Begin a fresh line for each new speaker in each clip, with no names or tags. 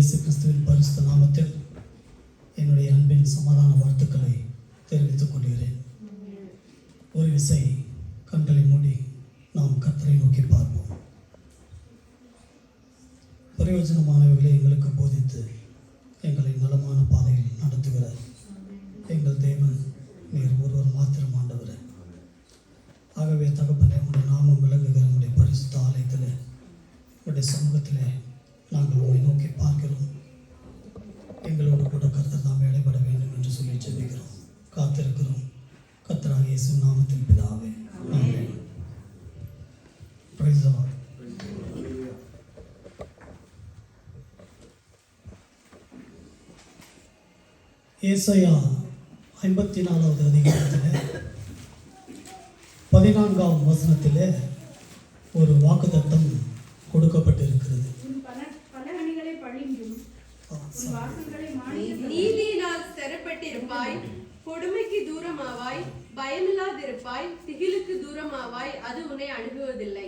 இயேசு கிறிஸ்துவின் பரிசுத்த நாமத்தில் என்னுடைய அன்பின் சமாதான வாழ்த்துக்களை தெரிவித்துக் கொள்கிறேன். ஒரு விசை கண்களை மூடி நாம் கர்த்தரை நோக்கி பார்ப்போம். பிரயோஜனமானவர்களை எங்களுக்கு போதித்து எங்களை நலமான பாதையில் நடத்துகிற எங்கள் தேவன் நீர் ஒருவர் மாத்திரம் ஆண்டவர். ஆகவே தகப்பனே, உடைய நாமம் விளங்குகிற உடைய பரிசுத்த ஆலயத்தில் உடைய சமூகத்தில் நாங்கள் உங்களை நோக்கி பார்க்கிறோம். எங்களோடு கூட கர்த்தர் தாம் இடைபட வேண்டும் என்று சொல்லி ஜெபிக்கிறோம், காத்திருக்கிறோம். கர்த்தராகிய இயேசு நாமத்தில் பிதாவே, ஆமென். Praise the Lord. ஏசாயா 54வது அதிகாரத்தில் 14ஆம் வசனத்திலே ஒரு வாக்குத்தத்தம் கொடுக்கப்பட்டிருக்கிறது.
நீதியினால் ஸ்திரப்பட்டிருப்பாய், கொடுமைக்கு தூரமாவாய், பயமில்லாதிருப்பாய், திகிலுக்கு தூரமாவாய், அது உன்னை அணுகுவதில்லை.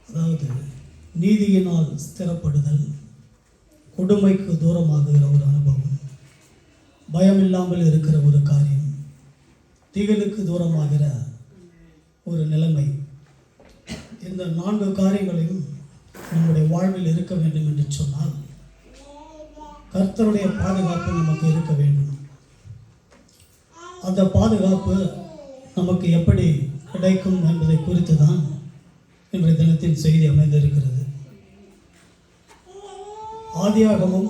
அதாவது நீதியினால் ஸ்திரப்படுதல், கொடுமைக்கு தூரமாகுகிற ஒரு அனுபவம், பயமில்லாமல் இருக்கிற ஒரு காரியம், திகிலுக்கு தூரமாகிற ஒரு நிலைமை. இந்த 4 காரியங்களையும் நம்முடைய வாழ்வில் இருக்க வேண்டும் என்று சொன்னால் கர்த்தருடைய பாதுகாப்பு நமக்கு இருக்க வேண்டும். அந்த பாதுகாப்பு நமக்கு எப்படி கிடைக்கும் என்பதை குறித்து தான் இன்றைய தினத்தின் செய்தி அமைந்திருக்கிறது. ஆதியாகமம்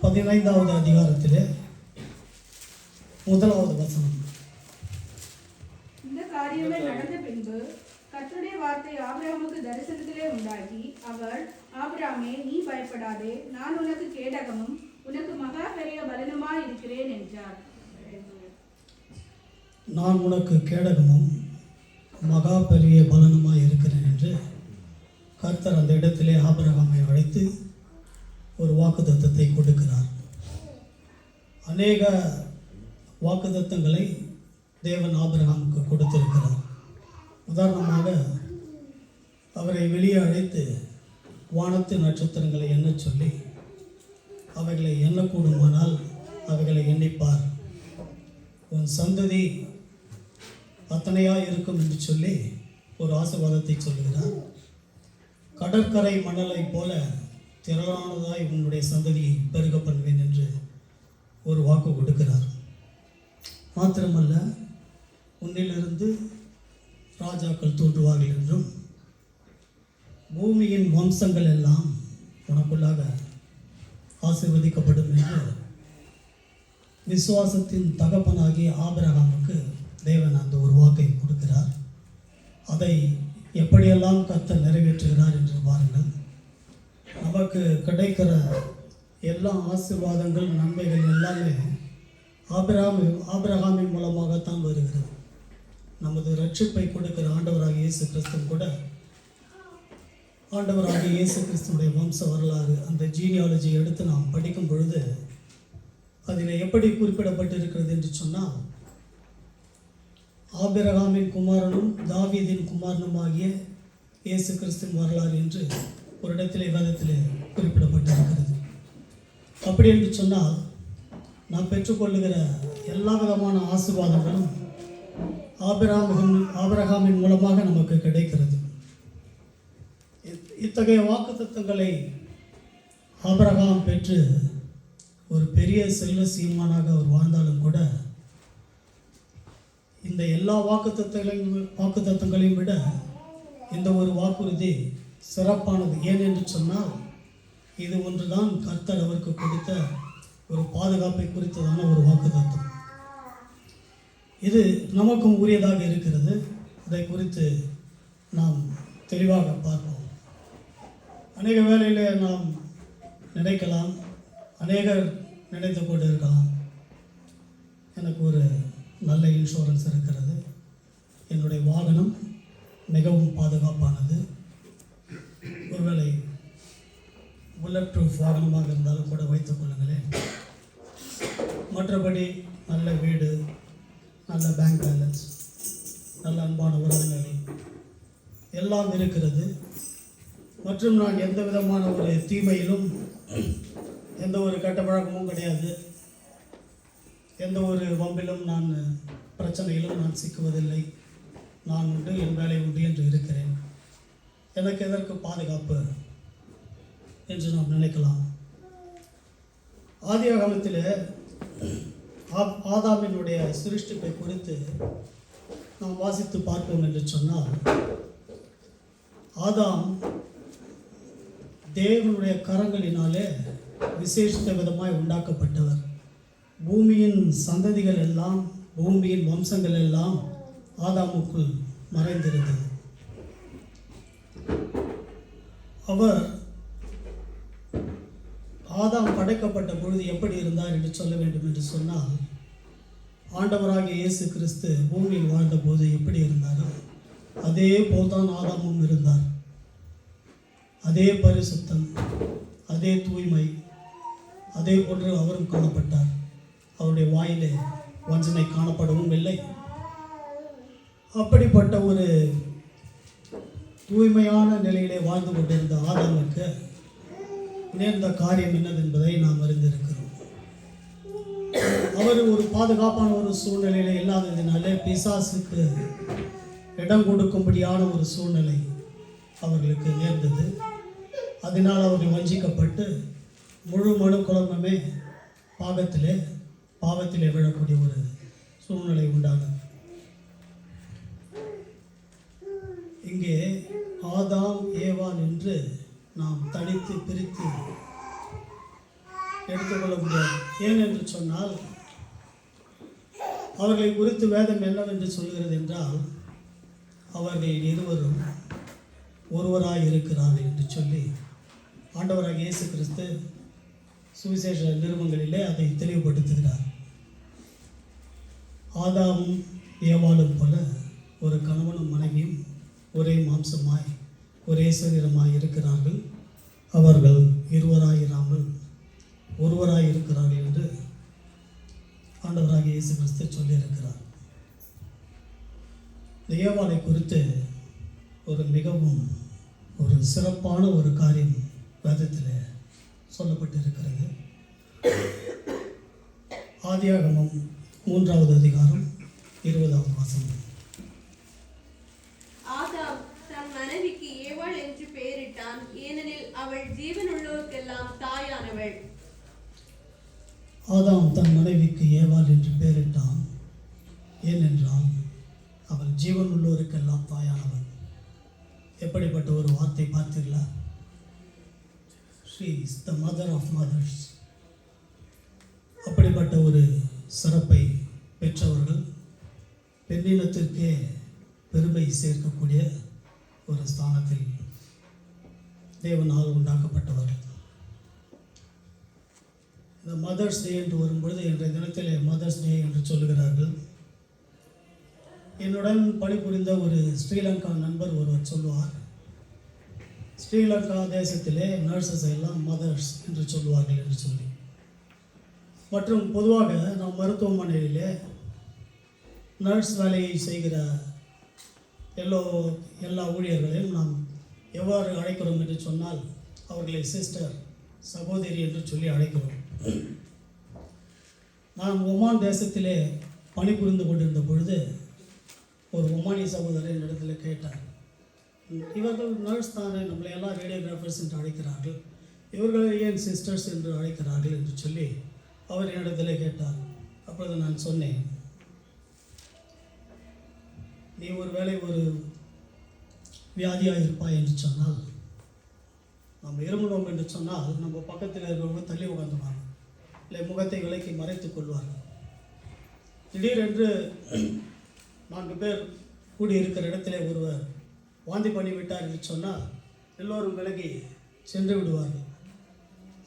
15வது அதிகாரத்திலே 1வது வசனம்.
இந்த காரியங்கள் நடந்த பின்பு கர்த்தருடைய வார்த்தை ஆபிரகாமுக்கு தரிசனத்திலே உண்டாகி, அவர், ஆபிரகாமே, நீ பயப்படாதே, நான் உனக்கு கேடகமும் உனக்கு மகா பெரிய பலனுமாய் இருக்கிறேன் என்றார்.
நான் உனக்கு கேடகமும் மகா பெரிய பலனுமாய் இருக்கிறேன் என்று கர்த்தர் அந்த இடத்திலே ஆபிரகாமை அழைத்து ஒரு வாக்குத்தத்தத்தை கொடுக்கிறார். அநேக வாக்குத்தத்தங்களை தேவன் ஆபிரகாமுக்கு கொடுத்திருக்கிறார். உதாரணமாக அவரை வெளியே அழைத்து வானத்து நட்சத்திரங்களை எண்ணச் சொல்லி, அவைகளை எண்ணக்கூடுமானால் அவைகளை எண்ணிப்பார், உன் சந்ததி அத்தனையாக இருக்கும் என்று சொல்லி ஒரு ஆசீர்வாதத்தை சொல்லுகிறார். கடற்கரை மணலை போல திரளானதாய் உன்னுடைய சந்ததியை பெருக பண்ணுவேன் என்று ஒரு வாக்கு கொடுக்கிறார். மாத்திரமல்ல, உன்னிலிருந்து ராஜாக்கள் தோன்றுவார்கள் என்றும் பூமியின் வம்சங்கள் எல்லாம் உனக்குள்ளாக ஆசீர்வதிக்கப்படும் என்று விசுவாசத்தின் தகப்பனாகிய ஆபிரகாமுக்கு தேவன் அந்த ஒரு வாக்கை கொடுக்கிறார். அதை எப்படியெல்லாம் கர்த்தர் நிறைவேற்றுகிறார் என்று பாருங்கள். நமக்கு கிடைக்கிற எல்லா ஆசீர்வாதங்கள், நன்மைகள் எல்லாமே ஆபிரகாமின் மூலமாகத்தான் வருகிறது. நமது ரட்சிப்பை கொடுக்கிற ஆண்டவராகிய இயேசு கிறிஸ்து கூட ஆண்டவராகிய இயேசு கிறிஸ்துடைய வம்ச வரலாறு, அந்த ஜீனியாலஜியை எடுத்து நாம் படிக்கும் பொழுது அதில் எப்படி குறிப்பிடப்பட்டிருக்கிறது என்று சொன்னால், ஆபிரகாமின் குமாரனும் தாவீதின் குமாரனுமாகிய இயேசு கிறிஸ்துவின் வரலாறு என்று ஒரு இடத்திலே வேதத்திலே குறிப்பிடப்பட்டிருக்கிறது. அப்படி என்று சொன்னால் நாம் பெற்றுக்கொள்ளுகிற எல்லா விதமான ஆசீர்வாதங்களும் ஆபிரகாமின் மூலமாக நமக்கு கிடைக்கிறது. இத்தகைய வாக்குத்தத்தங்களை ஆபிரகாம் பெற்று ஒரு பெரிய செல்வ சீமானாக அவர் வாழ்ந்தாலும் கூட இந்த எல்லா வாக்குத்தத்தங்களையும் விட இந்த ஒரு வாக்குறுதி சிறப்பானது. ஏன் என்று சொன்னால், இது ஒன்றுதான் கர்த்தர் அவருக்கு கொடுத்த ஒரு பாதுகாப்பை குறித்ததான ஒரு வாக்குத்தத்தம். இது நமக்கும் உரியதாக இருக்கிறது. அதை குறித்து நாம் தெளிவாக பார்ப்போம். அநேக வேளையில் நாம் நினைக்கலாம், அநேகர் நினைத்து கொண்டு இருக்கலாம், எனக்கு ஒரு நல்ல இன்சூரன்ஸ் இருக்கிறது, என்னுடைய வாகனம் மிகவும் பாதுகாப்பானது, ஒருவேளை புல்லட் ப்ரூஃப் வாகனமாக இருந்தாலும் கூட வைத்துக் கொள்ளுங்களேன், மற்றபடி நல்ல வீடு, நல்ல பேங்க் பேலன்ஸ், நல்ல அன்பான உறவினர்கள் எல்லாம் இருக்கிறது. மற்றும் நான் எந்த விதமான ஒரு தீமையிலும் எந்த ஒரு கெட்ட பழக்கமும் கிடையாது. எந்த ஒரு வம்பிலும் நான் பிரச்சனையிலும் நான் சிக்குவதில்லை. நான் உண்டு, என் வேலை உண்டு என்று இருக்கிறேன். எனக்கு எதற்கு பாதுகாப்பு என்று நாம் நினைக்கலாம். ஆதியாகமத்தில் ஆதாமினுடைய சிருஷ்டிப்பை குறித்து நாம் வாசித்து பார்ப்போம் என்று சொன்னால், ஆதாம் தேவனுடைய கரங்களினாலே விசேஷித்த விதமாய் உண்டாக்கப்பட்டவர். பூமியின் சந்ததிகள் எல்லாம், பூமியின் வம்சங்கள் எல்லாம் ஆதாமுக்குள் மறைந்திருந்தது. அவர் ஆதாம் படைக்கப்பட்ட பொழுது எப்படி இருந்தார் என்று சொல்ல வேண்டும் என்று சொன்னால், ஆண்டவராகிய இயேசு கிறிஸ்து பூமியில் வாழ்ந்த போது எப்படி இருந்தாரோ அதே போல்தான் ஆதாமும் இருந்தார். அதே பரிசுத்தம், அதே தூய்மை, அதே போன்று அவரும் காணப்பட்டார். அவருடைய வாயிலே வஞ்சனை காணப்படவும் இல்லை. அப்படிப்பட்ட ஒரு தூய்மையான நிலையிலே வாழ்ந்து கொண்டிருந்த ஆதாமுக்கு நேர்ந்த காரியம் என்னது என்பதை நாம் அறிந்திருக்கிறோம். அவர் ஒரு பாதுகாப்பான ஒரு சூழ்நிலையில இல்லாததினாலே பிசாசுக்கு இடம் கொடுக்கும்படியான ஒரு சூழ்நிலை அவர்களுக்கு நேர்ந்தது. அதனால் அவர்கள் வஞ்சிக்கப்பட்டு முழு மனு குழம்பமே பாவத்திலே விழக்கூடிய ஒரு சூழ்நிலை உண்டானது. இங்கே ஆதாம் ஏவாள் என்று நாம் தனித்து பிரித்து எடுத்துக்கொள்ள முடியாது. ஏன் என்று சொன்னால், அவர்களை குறித்து வேதம் என்னவென்று சொல்கிறது என்றால், அவர்கள் இருவரும் ஒருவராய் இருக்கிறார்கள் என்று சொல்லி ஆண்டவராக இயேசு கிறிஸ்து சுவிசேஷ நிருபங்களிலே அதை தெளிவுபடுத்துகிறார். ஆதாமும் ஏவாளும் போல ஒரு கணவனும் மனைவியும் ஒரே மாம்சமாய் ஒரே சரீரமாய் இருக்கிறார்கள். அவர்கள் இருவராயிராமல் ஒருவராய் இருக்கிறார்கள் என்று ஆண்டவராக இயேசு கிறிஸ்து சொல்லியிருக்கிறார். இந்த ஏவாளை குறித்து மிகவும் ஒரு சிறப்பான ஒரு காரியம் வேதத்தில் சொல்லப்பட்டிருக்கிறது. ஆதியாகமம் 3வது அதிகாரம் 20வது வசனம்.
ஆதாம் தன் மனைவிக்கு ஏவாள் என்று பெயரிட்டான், ஏனெனில் அவள் ஜீவனுள்ளோருக்கெல்லாம் தாயானவள்.
ஆதாம் தன் மனைவிக்கு ஏவாள் என்று பெயரிட்டான், ஏனென்றால் அவள் ஜீவன் உள்ளோருக்கெல்லாம் தாயானவள். எப்படிப்பட்ட ஒரு வார்த்தை பார்த்தீர்களா? She is the mother of mothers. அப்படிப்பட்ட ஒரு சிறப்பை பெற்றவர்கள், பெண்ணினத்திற்கே பெருமை சேர்க்கக்கூடிய ஒரு ஸ்தானத்தில் தேவனால் உண்டாக்கப்பட்டவர்கள். இந்த மதர்ஸ் டே என்று வரும்பொழுது, இன்றைய தினத்தில் மதர்ஸ் டே என்று சொல்லுகிறார்கள். என்னுடன் பணிபுரிந்த ஒரு ஸ்ரீலங்கா நண்பர் ஒருவர் சொல்லுவார், ஸ்ரீலங்கா தேசத்திலே நர்சஸ் எல்லாம் மதர்ஸ் என்று சொல்லுவார்கள் என்று சொல்லி. மற்றும் பொதுவாக நம் மருத்துவமனையிலே நர்ஸ் வேலையை செய்கிற எல்லா ஊழியர்களையும் நாம் எவ்வாறு அழைக்கிறோம் என்று சொன்னால், அவர்களை சிஸ்டர், சகோதரி என்று சொல்லி அழைக்கிறோம். நான் ஒமான் தேசத்திலே பணிபுரிந்து கொண்டிருந்த பொழுது ஒரு ஒமானி சகோதரர் என்னிடத்தில் கேட்டார், இவர்கள் நர்ஸ் தானே, நம்மளை எல்லாம் ரேடியோகிராஃபர்ஸ் என்று அழைக்கிறார்கள், இவர்களை ஏன் சிஸ்டர்ஸ் என்று அழைக்கிறார்கள் என்று சொல்லி அவர் என்னிடத்தில் கேட்டார். அப்பொழுது நான் சொன்னேன், நீ ஒருவேளை ஒரு வியாதியாக இருப்பாய் என்று சொன்னால், நம்ம இருமுனோம் என்று சொன்னால் நம்ம பக்கத்தில் இருக்கிறவங்க தள்ளி உட்காந்துவாங்க, இல்லை முகத்தை விலைக்கு மறைத்துக் கொள்வார்கள். திடீரென்று 4 பேர் கூடியிருக்கிற இடத்திலே ஒருவர் வாந்தி பண்ணிவிட்டார் என்று சொன்னால் எல்லோரும் விலகி சென்று விடுவார்கள்.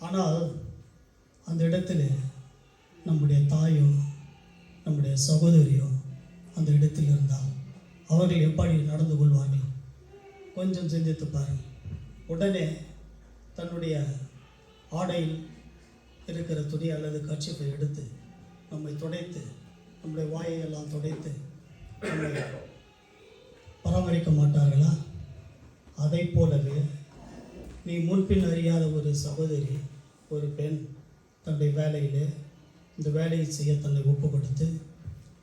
ஆனால் அந்த இடத்துல நம்முடைய தாயோ நம்முடைய சகோதரியோ அந்த இடத்தில் இருந்தால் அவர்கள் எப்படி நடந்து கொள்வார்கள்? கொஞ்சம் சிந்தித்து பாருங்கள். உடனே தன்னுடைய ஆடையில் இருக்கிற துணி அல்லது கர்ச்சீஃபை எடுத்து நம்மை துடைத்து, நம்முடைய வாயையெல்லாம் துடைத்து நம்மை பராமரிக்க மாட்டார்களா? அதை போலவே நீ முன்பின் அறியாத ஒரு சகோதரி, ஒரு பெண் தன்னுடைய வேலையில் இந்த வேலையை செய்ய தன்னை ஒப்பு கொடுத்து,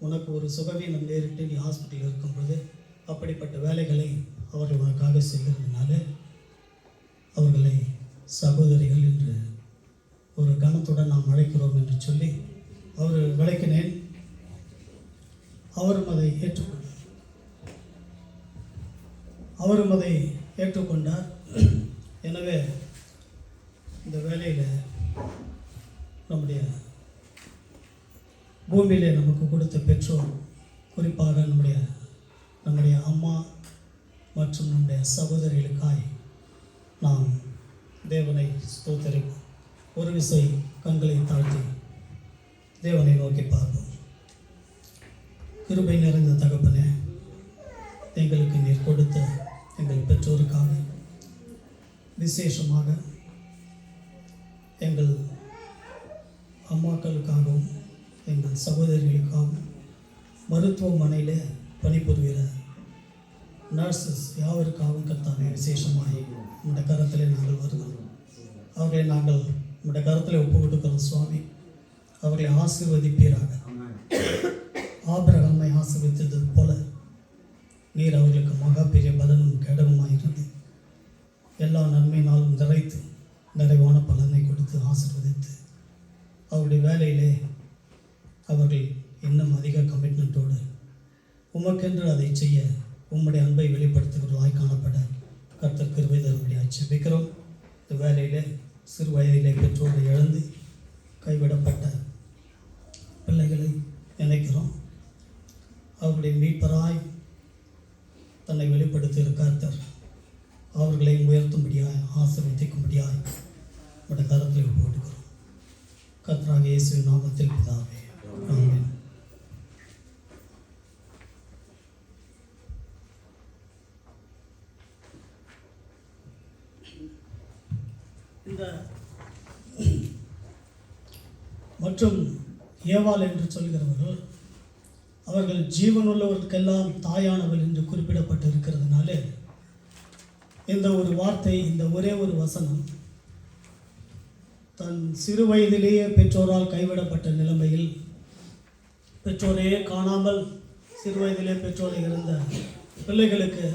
உனக்கு ஒரு சுகவீனம் நேரிட்டு நீ ஹாஸ்பிட்டலில் இருக்கும்போது அப்படிப்பட்ட வேலைகளை அவர்கள் உனக்காக செய்கிறதுனால அவர்களை சகோதரிகள் என்று ஒரு கணத்துடன் நாம் அழைக்கிறோம் என்று சொல்லி அவர் விளக்கினேன். அவரும் அதை ஏற்றுக்கொண்டார். எனவே இந்த வேலையில் நம்முடைய பூமியிலே நமக்கு கொடுத்த பெற்றோர், குறிப்பாக நம்முடைய அம்மா மற்றும் நம்முடைய சகோதரிகளுக்காய் நாம் தேவனை ஸ்தோத்திரிப்போம். ஒரு விசை கண்களை தாழ்த்தி தேவனை நோக்கி பார்ப்போம். கிருபை நிறைந்த தகப்பனே, எங்களுக்கு நீர் கொடுத்த எங்கள் பெற்றோருக்காக, விசேஷமாக எங்கள் அம்மாக்களுக்காகவும் எங்கள் சகோதரிகளுக்காகவும் மருத்துவமனையில் பணிபுரிகிற நர்சஸ் யாவருக்காகவும் கர்த்தாவே விசேஷமாக உம்முடைய கரத்தில் நாங்கள் வருகிறோம். அவர்களை நாங்கள் உம்முடைய கரத்தில் ஒப்பு கொடுக்கிறோம் சுவாமி. அவர்களை ஆசீர்வதிப்பீராக. ஆபிரகாமை ஆசீர்வதித்தது போல நீர் அவர்களுக்கு மகா பெரிய பலனும் கேடகமாயிருந்து எல்லா நன்மையினாலும் நிறைவான பலனை கொடுத்து ஆசீர்வதித்து அவருடைய வேலையிலே அவர்கள் இன்னும் அதிக கமிட்மெண்ட்டோடு உமக்கென்று அதை செய்ய உம்முடைய அன்பை வெளிப்படுத்துகிறவர்களாய் காணப்பட கர்த்தர் கிருபை தரும்படியாக ஜெபிக்கிறோம். இந்த வேலையிலே சிறு வயதிலே பெற்றோரை இழந்து கைவிடப்பட்ட பிள்ளைகளை நினைக்கிறோம். அவருடைய மீட்பராய் தன்னை வெளிப்படுத்திய கர்த்தர் அவர்களை உயர்த்தும்படியாய் ஆசீர்வதிக்கும்படியாய் உடைய கரத்தில் போட்டுக்கிறோம். கர்த்தராகிய இயேசுவின் நாமத்தில் பிதாவே, ஆமென். இந்த மற்றும் ஏவாள் என்று சொல்கிறவர்கள் அவர்கள் ஜீவனுள்ளவர்களுக்கெல்லாம் தாயானவள் என்று குறிப்பிடப்பட்டு இருக்கிறதுனால இந்த ஒரு வார்த்தை, இந்த ஒரே ஒரு வசனம் தன் சிறு வயதிலேயே பெற்றோரால் கைவிடப்பட்ட நிலைமையில், பெற்றோரையே காணாமல் சிறு வயதிலே பெற்றோரை இருந்த பிள்ளைகளுக்கு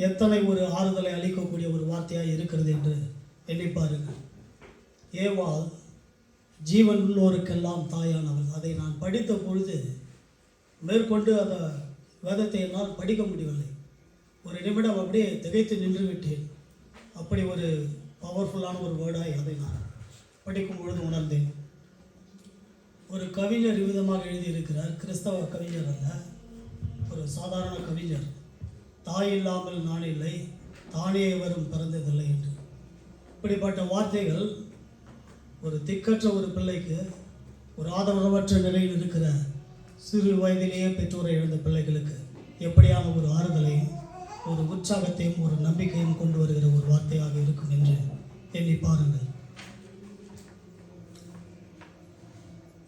எத்தனை ஒரு ஆறுதலை அளிக்கக்கூடிய ஒரு வார்த்தையாக இருக்கிறது என்று எண்ணி பாருங்கள். ஏவாள் ஜீவன் உள்ளோருக்கெல்லாம் தாயானவள். அதை நான் படித்த பொழுது மேற்கொண்டு அந்த வேதத்தை என்னால் படிக்க முடியவில்லை. ஒரு நிமிடம் அப்படியே திகைத்து நின்று விட்டேன். அப்படி ஒரு பவர்ஃபுல்லான ஒரு வேர்டாய் அதை நான் படிக்கும் பொழுது உணர்ந்தேன். ஒரு கவிஞர் விதமாக எழுதியிருக்கிறார். கிறிஸ்தவ கவிஞர் அல்ல, ஒரு சாதாரண கவிஞர். தாய் இல்லாமல் நான் இல்லை, தானே வரும் பிறந்ததில்லை என்று. இப்படிப்பட்ட வார்த்தைகள் ஒரு திக்கற்ற ஒரு பிள்ளைக்கு, ஒரு ஆதரவற்ற நிலையில் இருக்கிற சிறு வயதிலேயே பெற்றோரை இழந்த பிள்ளைகளுக்கு எப்படியான ஒரு ஆறுதலையும் ஒரு உற்சாகத்தையும் ஒரு நம்பிக்கையும் கொண்டு வருகிற ஒரு வார்த்தையாக இருக்கும் என்று எண்ணி பாருங்கள்.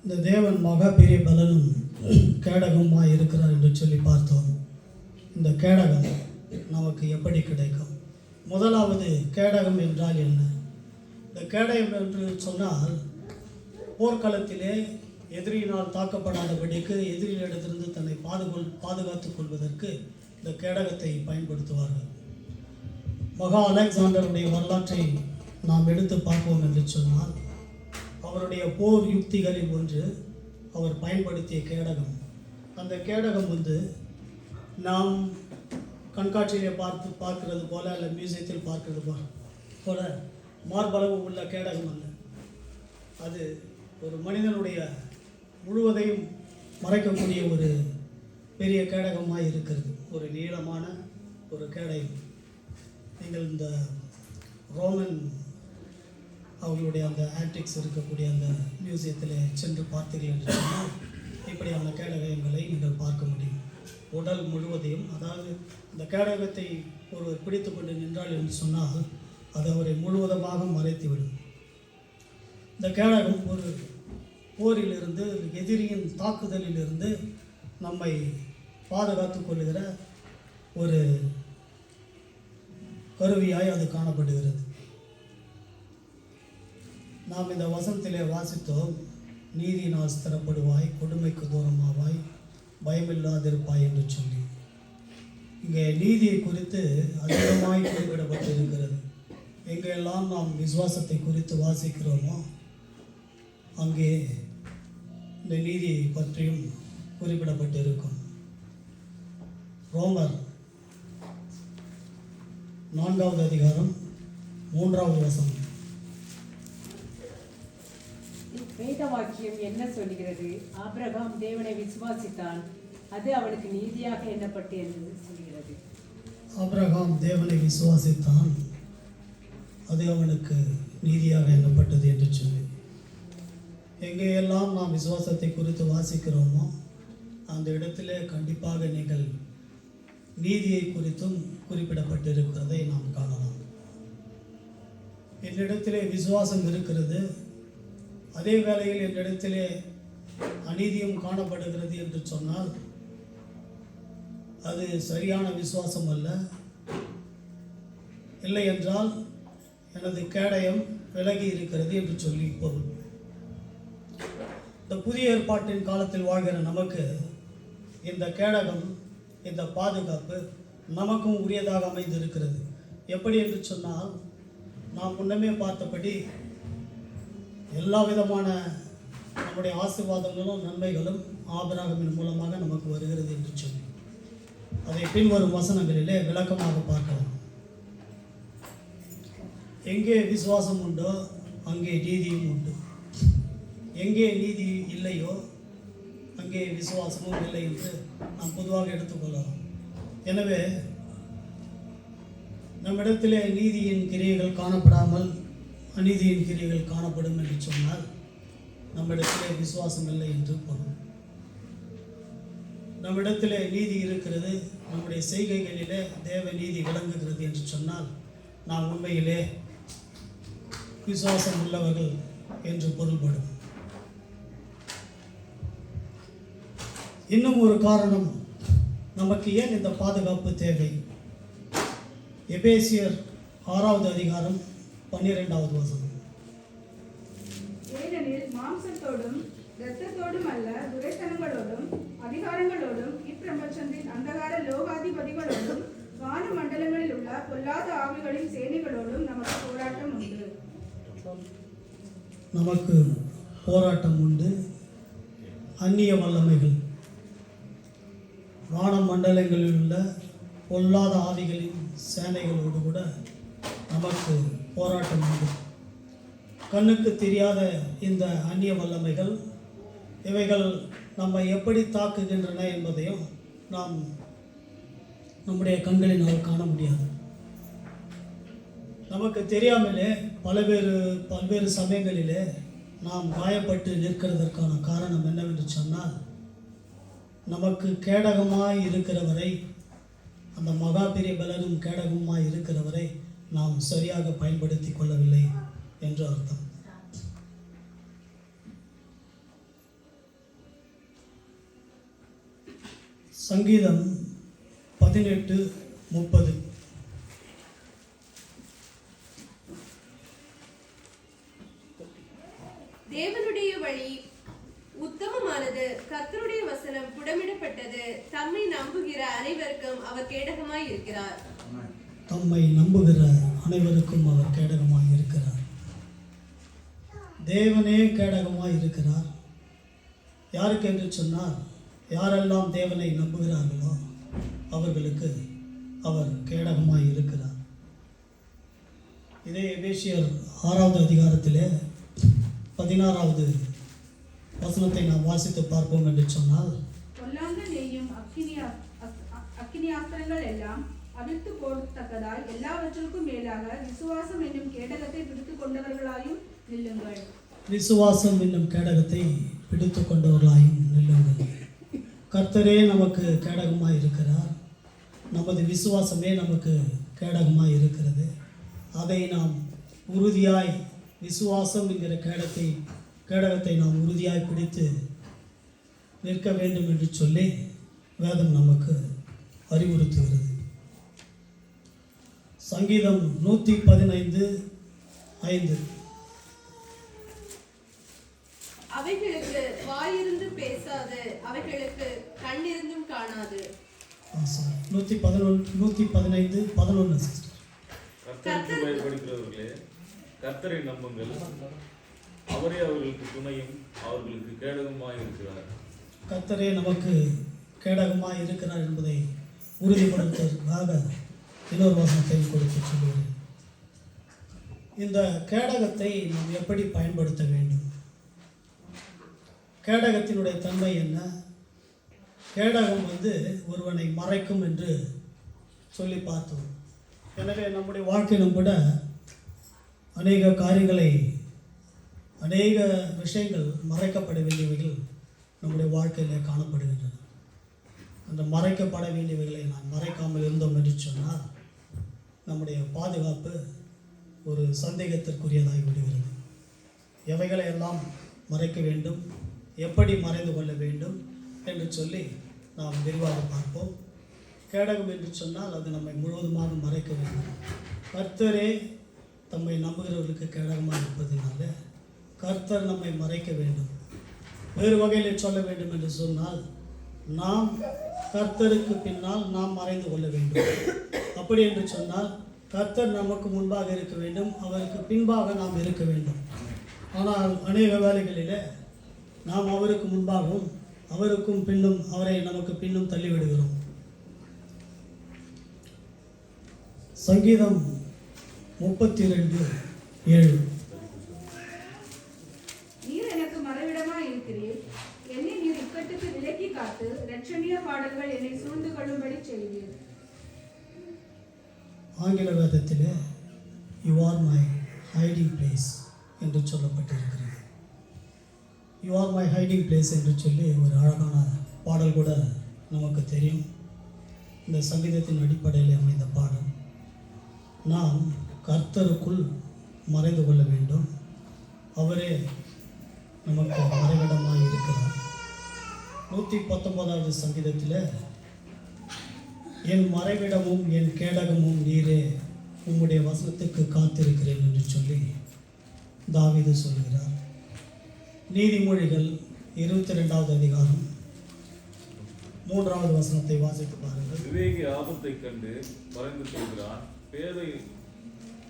இந்த தேவன் மகா பெரிய பலனும் கேடகமாக இருக்கிறார் என்று சொல்லி பார்த்தோம். இந்த கேடகம் நமக்கு எப்படி கிடைக்கும்? முதலாவது, கேடகம் என்றால் என்ன? இந்த கேடகம் என்று சொன்னால் போர்க்களத்திலே எதிரியினால் தாக்கப்படாதபடிக்கு எதிரியிடத்திலிருந்து தன்னை பாதுகாத்துக் கொள்வதற்கு இந்த கேடகத்தை பயன்படுத்துவார்கள். மகா அலெக்சாண்டருடைய வரலாற்றை நாம் எடுத்து பார்ப்போம் என்று சொன்னால் அவருடைய போர் யுக்திகளில் ஒன்று அவர் பயன்படுத்திய கேடகம். அந்த கேடகம் நாம் கண்காட்சியிலே பார்க்கிறது போல அல்ல மியூசியத்தில் பார்க்கிறது போல மார்பளவு உள்ள கேடகம் அல்ல. அது ஒரு மனிதனுடைய முழுவதையும் மறைக்கக்கூடிய ஒரு பெரிய கேடகமாக இருக்கிறது. ஒரு நீளமான ஒரு கேடகம். நீங்கள் இந்த ரோமன் அவர்களுடைய அந்த ஆன்டிக்ஸ் இருக்கக்கூடிய அந்த மியூசியத்தில் சென்று பார்த்தீர்கள் என்று சொன்னால் இப்படியான கேடகங்களை நீங்கள் பார்க்க முடியும். உடல் முழுவதையும், அதாவது இந்த கேடகத்தை ஒருவர் பிடித்து கொண்டு நின்றால் என்று சொன்னால் அது அவரை முழுவதுமாக மறைத்துவிடும். இந்த கேடகம் ஒரு போரிலிருந்து, எதிரியின் தாக்குதலிலிருந்து நம்மை பாதுகாத்து கொள்ளுகிற ஒரு கருவியாய் அது காணப்படுகிறது. நாம் இந்த வசனத்திலே வாசித்தோம், நீதியினால் ஸ்திரப்படுவாய், கொடுமைக்கு தூரமாவாய், பயமில்லாதிருப்பாய் என்று சொல்லி. இங்கே நீதியை குறித்து அதிகமாய் குறிப்பிடப்பட்டிருக்கிறது. எங்கெல்லாம் நாம் விசுவாசத்தை குறித்து வாசிக்கிறோமோ அங்கே இந்த நீதியை பற்றியும் குறிப்பிடப்பட்டிருக்கும். ரோமர் 4வது அதிகாரம் 3வது வசனம்.
வேத வாக்கியம் என்ன சொல்கிறது? ஆபிரகாம் தேவனை விசுவாசித்தான், அது அவனுக்கு நீதியாக எண்ணப்பட்டு என்று சொல்கிறது.
ஆபிரகாம் தேவனை விசுவாசித்தான், அது அவனுக்கு நீதியாக எண்ணப்பட்டது என்று சொல்லி. எங்கேயெல்லாம் நாம் விசுவாசத்தை குறித்து வாசிக்கிறோமோ அந்த இடத்திலே கண்டிப்பாக நீங்கள் நீதியை குறித்தும் குறிப்பிடப்பட்டிருக்கிறதை நாம் காணலாம். என்னிடத்திலே விசுவாசம் இருக்கிறது, அதே வேளையில் என்னிடத்திலே அநீதியும் காணப்படுகிறது என்று சொன்னால் அது சரியான விசுவாசம் அல்ல. இல்லை என்றால் எனது கேடயம் விலகி இருக்கிறது என்று சொல்லி பொருள். இந்த புதிய ஏற்பாட்டின் காலத்தில் வாழ்கிற நமக்கு இந்த கேடகம், இந்த பாதுகாப்பு நமக்கும் உரியதாக அமைந்திருக்கிறது. எப்படி என்று சொன்னால், நாம் முன்னமே பார்த்தபடி எல்லா விதமான நம்முடைய ஆசீர்வாதங்களும் நன்மைகளும் ஆபிரகாமின் மூலமாக நமக்கு வருகிறது என்று சொல்லி அதை பின்வரும் வசனங்களிலே விளக்கமாக பார்க்கலாம். எங்கே விசுவாசம் உண்டோ அங்கே நீதியும் உண்டு. எங்கே நீதி இல்லையோ அங்கே விசுவாசமும் இல்லை என்று நாம் பொதுவாக எடுத்துக்கொள்ளலாம். எனவே நம்மிடத்திலே நீதியின் கிரியைகள் காணப்படாமல் அநீதியின் கிரியைகள் காணப்படும் என்று சொன்னால் நம்மிடத்திலே விசுவாசம் இல்லை என்று பொருள். நம்மிடத்திலே நீதி இருக்கிறது, நம்முடைய செய்கைகளிலே தேவ நீதி விளங்குகிறது என்று சொன்னால் நாம் உண்மையிலே விசுவாசம் உள்ளவர்கள் என்று பொருள்படும். இன்னும் ஒரு காரணம், நமக்கு ஏன் இந்த பாதுகாப்பு தேவை? எபேசியர் 6வது அதிகாரம் 12வது வசனம்.
ஏனெனில் மாம்சத்தோடும் இரத்தத்தோடும் அல்ல, துரைத்தனங்களோடும் அதிகாரங்களோடும் இப்பிரபஞ்சத்தின் அந்தகார லோகாதிபதிகளோடும் வான மண்டலங்களில் உள்ள பொல்லாத ஆவிகளின் சேனைகளோடும் நமக்கு போராட்டம் உண்டு.
நமக்கு போராட்டம் உண்டு. அந்நிய வல்லமைகள், வான மண்டலங்களில் உள்ள பொல்லாத ஆவிகளின் சேனைகளோடு கூட நமக்கு போராட்டம் உண்டு. கண்ணுக்கு தெரியாத இந்த அந்நிய வல்லமைகள், இவைகள் நம்மை எப்படி தாக்குகின்றன என்பதையும் நாம் நம்முடைய கண்களினால் காண முடியாது. நமக்கு தெரியாமலே பல்வேறு சமயங்களிலே நாம் காயப்பட்டு நிற்கிறதற்கான காரணம் என்னவென்று சொன்னால், நமக்கு கேடகமாய் இருக்கிறவரை, அந்த மகா பெரிய பலனும் கேடகமாய் இருக்கிறவரை நாம் சரியாக பயன்படுத்தி கொள்ளவில்லை என்று அர்த்தம். சங்கீதம் 18:30.
தேவனுடைய வழி உத்தமமானது, கர்த்தருடைய வசனம் புடமிடப்பட்டது. தம்மை நம்புகிற அனைவருக்கும் அவர் கேடகமாய் இருக்கிறார்.
தம்மை நம்புகிற அனைவருக்கும் அவர் கேடகமாய் இருக்கிறார். தேவனே கேடகமாய் இருக்கிறார். யாருக்கு என்று சொன்னால், யாரெல்லாம் தேவனை நம்புகிறார்களோ அவர்களுக்கு அவர் கேடகமாய் இருக்கிறார். இதே எபேசியர் 6வது அதிகாரத்திலே 16வது வசனத்தை நாம் வாசித்து பார்ப்போம் என்று சொன்னால்,
பொல்லாங்க நெய்யும் அக்கினியாஸ்திரங்கள் எல்லாம் அவிழ்த்து போடத்தக்கதாய் எல்லாவற்றுக்கும் மேலாக விசுவாசம் என்னும் கேடகத்தை பிடித்துக் கொண்டவர்களாயும் நில்லுங்கள்.
விசுவாசம் என்னும் கேடகத்தை பிடித்து கொண்டவர்களாயும் நில்லுங்கள். கர்த்தரே நமக்கு கேடகமாய் இருக்கிறார். நமது விசுவாசமே நமக்கு கேடகமாய் இருக்கிறது. அதை நாம் உறுதியாய், விசுவாசம் என்கிற கேடகத்தை நாம் உறுதியாய் பிடித்து நிற்க வேண்டும் என்று சொல்லி வேதம் நமக்கு அறிவுறுத்துகிறது. சங்கீதம் 115:5.
காணாது.
Sir 115:11 sister.
கர்த்தருக்கு பயப்படுகிறவர்களே, கர்த்தரை நம்புங்கள், அவரே அவர்களுக்கு துணையும் அவர்களுக்கு கேடகமாய் இருக்கிறார்.
கர்த்தரே நமக்கு கேடகமாய் இருக்கிறார் என்பதை உறுதிப்படுத்துவதற்காக இன்னொரு வசனத்தை கொடுத்து சொல்லுகிறேன். இந்த கேடகத்தை நாம் எப்படி பயன்படுத்த வேண்டும்? கேடகத்தினுடைய தன்மை என்ன? கேடகம் ஒருவனை மறைக்கும் என்று சொல்லி பார்த்தோம். எனவே நம்முடைய வாழ்க்கையிலும் கூட அநேக காரியங்களை, அநேக விஷயங்கள் மறைக்கப்பட வேண்டியவைகள் நம்முடைய வாழ்க்கையில் காணப்படுகின்றன. அந்த மறைக்கப்பட வேண்டியவைகளை நாம் மறைக்காமல் இருந்தோம் என்று சொன்னால் நம்முடைய பாதுகாப்பு ஒரு சந்தேகத்திற்குரியதாகி விடுகிறது. எவைகளை எல்லாம் மறைக்க வேண்டும், எப்படி மறைந்து கொள்ள வேண்டும் என்று சொல்லி நாம் விரிவாக பார்ப்போம். கேடகம் என்று சொன்னால் அது நம்மை முழுவதுமாக மறைக்க வேண்டும். கர்த்தரே தம்மை நம்புகிறவர்களுக்கு கேடகமாக இருப்பதனால கர்த்தர் நம்மை மறைக்க வேண்டும். வேறு வகையில் சொல்ல வேண்டும் என்று சொன்னால் நாம் கர்த்தருக்கு பின்னால் நாம் மறைந்து கொள்ள வேண்டும். அப்படி என்று சொன்னால் கர்த்தர் நமக்கு முன்பாக இருக்க வேண்டும், அவருக்கு பின்பாக நாம் இருக்க வேண்டும். ஆனால் அநேக வேளைகளில் நாம் அவருக்கு முன்பாகவும் அவருக்கும் பின்னும் அவரை நமக்கு பின்னும் தள்ளிவிடுகிறோம். சங்கீதம் 32:7.
நீர் எனக்கு மறைவிடமாய் இருக்கிறீர், என்னை நீர் இக்கட்டுக்கு விலக்கி காத்து இரட்சணிய பாடல்கள் என்னை சூழ்ந்து கொள்ளும்படி செய்தீர்.
ஆங்கில வேதத்தில் you are my hiding place என்று சொல்லப்பட்டிருக்கிறது. You are my hiding place என்று சொல்லி ஒரு அழகான பாடல் கூட நமக்கு தெரியும். இந்த சங்கீதத்தின் அடிப்படையில் அமைந்த பாடல். நாம் கர்த்தருக்குள் மறைந்து கொள்ள வேண்டும், அவரே நமக்கு மறைவிடமாக இருக்கிறார். 119வது சங்கீதத்தில் என் மறைவிடமும் என் கேடகமும் நீரே, உம்முடைய வசனத்துக்கு காத்திருக்கிறேன் என்று சொல்லி தாவீது சொல்கிறார். நீதிமொழிகள் 22வது அதிகாரம் 3வது வசனத்தை வாசித்து பாருங்கள்.
விவேகி ஆபத்தை கண்டு மறைந்து கொள்கிறான், பேதை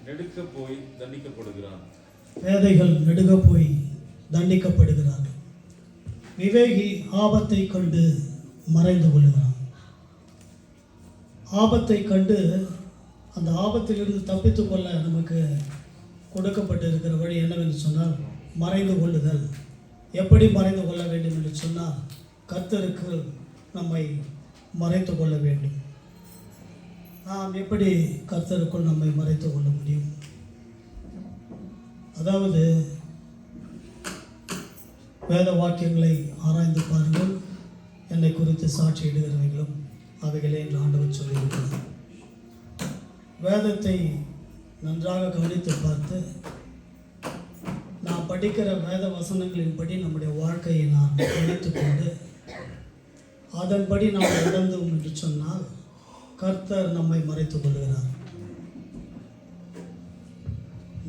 நெடுக்க போய் தண்டிக்கப்படுகிறான்.
பேதைகள் நெடுக போய் தண்டிக்கப்படுகிறார்கள். விவேகி ஆபத்தை கண்டு மறைந்து கொள்கிறான். ஆபத்தை கண்டு அந்த ஆபத்திலிருந்து தப்பித்துக் கொள்ள நமக்கு கொடுக்கப்பட்டிருக்கிற வழி என்னவென்று சொன்னால் மறைந்து கொள்ளுதல். எப்படி மறைந்து கொள்ள வேண்டும் என்று சொன்னால் கர்த்தருக்கு நம்மை மறைத்து கொள்ள வேண்டும். நாம் எப்படி கர்த்தருக்குள் நம்மை மறைத்து கொள்ள முடியும்? அதாவது வேத வாக்கியங்களை ஆராய்ந்து பாருங்கள், என்னை குறித்து சாட்சியிடுகிறவைகளும் அவைகளே என்று ஆண்டவர் சொல்லியிருக்கிறார். வேதத்தை நன்றாக கவனித்து பார்த்து நாம் படிக்கிற வேத வசனங்களின்படி நம்முடைய வாழ்க்கையை நாம் கவனித்து கொண்டு அதன்படி நாம் நடந்தோம் என்று சொன்னால் கர்த்தர் நம்மை மறைத்துக் கொள்கிறார்.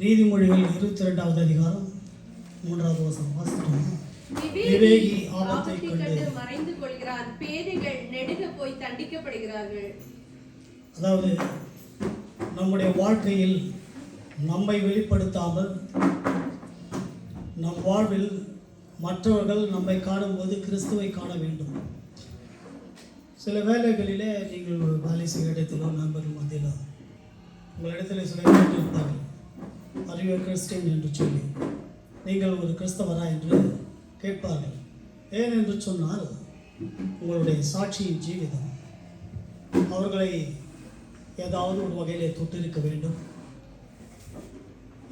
நீதிமொழிகள் 22வது அதிகாரம் 3வது வசனம் வாசிக்கிறோம். விவேகி ஆபத்தை கண்டு
மறைந்து கொள்கிறான், பேதைகள் நெடுக போய் தண்டிக்கப்படுகிறார்கள்.
அதாவது நம்முடைய வாழ்க்கையில் நம்மை வெளிப்படுத்தாமல் நம் வாழ்வில் மற்றவர்கள் நம்மை காணும்போது கிறிஸ்துவை காண வேண்டும். சில வேளைகளிலே நீங்கள் ஒரு வேலை செய்ய இடத்திலோ நண்பர்கள் மத்தியிலோ உங்களிடத்தில் சில கேட்டிருப்பார்கள், ஆர் யூ கிறிஸ்டியன் என்று சொல்லி. நீங்கள் ஒரு கிறிஸ்தவரா என்று கேட்பார்கள். ஏன் என்று சொன்னால் உங்களுடைய சாட்சியின் ஜீவிதம் அவர்களை ஏதாவது ஒரு வகையிலே தொட்டிருக்க வேண்டும்.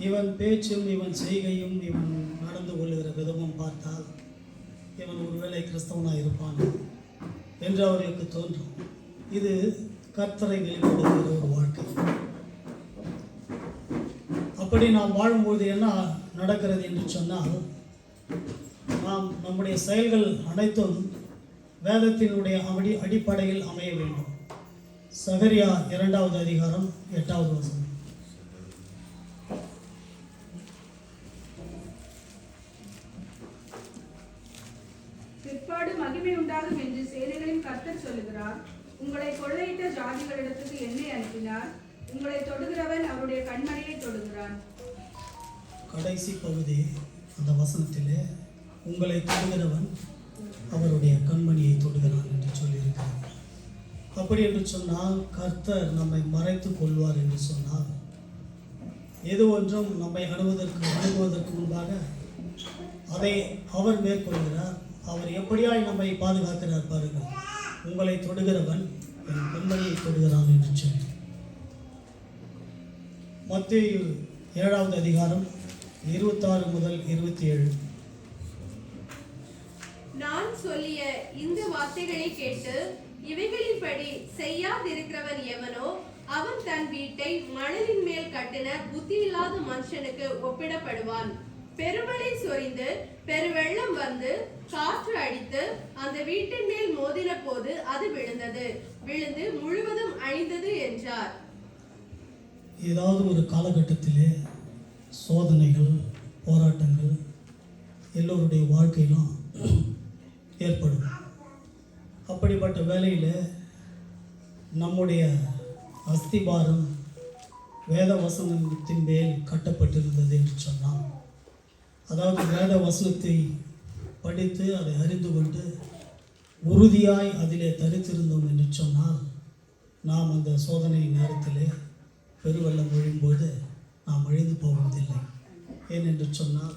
இவன் பேச்சும் இவன் செய்கையும் இவன் நடந்து கொள்ளுகிற விதமும் பார்த்தால் இவன் ஒருவேளை கிறிஸ்தவனாக இருப்பான் என்று அவர்களுக்கு தோன்றும். இது கர்த்தரை வெளிப்படுத்துகிற ஒரு வாழ்க்கை. அப்படி நாம் வாழும்போது என்ன நடக்கிறது என்று சொன்னால் நாம் நம்முடைய செயல்கள் அனைத்தும் வேதத்தினுடைய அடிப்படையில் அமைய வேண்டும். சகரியா 2வது அதிகாரம் 8வது வசனம்.
பிற்பாடு மகிமை உண்டாகும் என்று சேனைகளின் கர்த்தர் சொல்லுகிறார். உங்களை கொள்ளையிட்ட ஜாதிகளிடத்துக்கு என்னை அனுப்பினார். உங்களை தொடுகிறவன் அவருடைய கண்மணியை தொடுகிறான்.
கடைசி பகுதி அந்த வசனத்திலே உங்களை தொடுகிறவன் அவருடைய கண்மணியை தொடுகிறான் என்று சொல்லியிருக்கிறார். அப்படி என்று சொன்னால் கர்த்தர் நம்மை மறைத்து கொள்வார் என்று சொன்னால் எது ஒன்றும் நம்மை அணுகுவதற்கு முன்பாக அதை அவர் மேற்கொள்கிறார். அவர் எப்படியாய் நம்மை பாதுகாக்கிறார் பாருங்கள். உங்களை தொடுகிறவன் என் கண்மணியை தொடுகிறான் என்று சொல்லி மத்தேயு 7வது அதிகாரம் 26 முதல் 27.
நான் சொல்லிய இந்த வார்த்தைகளை கேட்டு இவைகளின்படி செய்யாதிருக்கிறவன் எவனோ அவன் தன் வீட்டை மணலின் மேல் கட்டின புத்தியில்லாத மனுஷனுக்கு ஒப்பிடப்படுவான். பெருமழை சொரிந்து பெருவெள்ளம் வந்து காற்று அடித்து அந்த வீட்டின் மேல் மோதின போது அது விழுந்து முழுவதும் அழிந்தது என்றார்.
ஏதாவது ஒரு காலகட்டத்திலே சோதனைகள், போராட்டங்கள் எல்லோருடைய வாழ்க்கையிலும் ஏற்படும். அப்படிப்பட்ட வேளையில் நம்முடைய அஸ்திபாரம் வேத வசனத்தின் மேல் கட்டப்பட்டிருந்தது என்று சொன்னால், அதாவது வேத வசனத்தை படித்து அதை அறிந்து கொண்டு உறுதியாய் அதிலே தரித்திருந்தோம் என்று சொன்னால், நாம் அந்த சோதனை நேரத்திலே பெருவெள்ளம் விழும்போது நாம் அழிந்து போவதில்லை. ஏனென்று சொன்னால்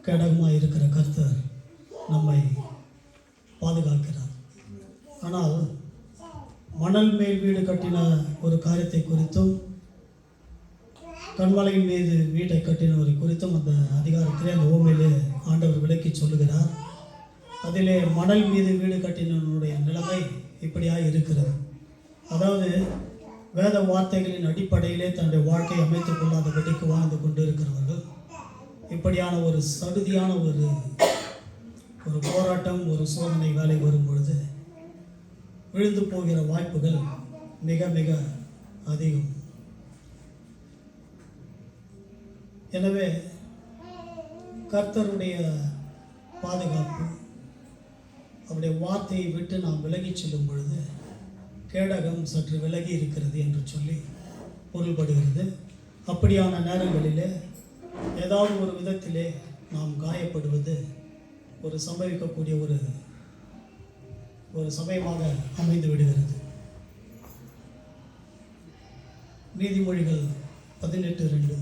கேடகமாக இருக்கிற கர்த்தர் நம்மை பாதுகாக்கிறார். ஆனால் மணல் மேல் வீடு கட்டின ஒரு காரியத்தை குறித்தும் கண்மலையின் மீது வீட்டை கட்டினவரை குறித்தும் அந்த அதிகாரத்திலே அந்த ஓமையிலே ஆண்டவர் விளக்கி சொல்லுகிறார். அதிலே மணல் மீது வீடு கட்டினவனுடைய நிலைமை இப்படியாக இருக்கிறது. அதாவது வேத வார்த்தைகளின் அடிப்படையிலே தன்னுடைய வாழ்க்கையை அமைத்துக் கொள்ளாதபடிக்கு வாழ்ந்து கொண்டு இருக்கிறவர்கள் இப்படியான ஒரு சடுதியான ஒரு போராட்டம், ஒரு சோதனை வேலை வரும் பொழுது விழுந்து போகிற வாய்ப்புகள் மிக மிக அதிகம். எனவே கர்த்தருடைய பாதுகாப்பு, அவருடைய வார்த்தையை விட்டு நாம் விலகி செல்லும் பொழுது கேடகம் சற்று விலகி இருக்கிறது என்று சொல்லி பொருள்படுகிறது. அப்படியான நேரங்களிலே ஏதாவது ஒரு விதத்திலே நாம் காயப்படுவது ஒரு சம்பவிக்கக்கூடிய ஒரு சமயமாக அமைந்து விடுகிறது. நீதிமொழிகள் 18:2.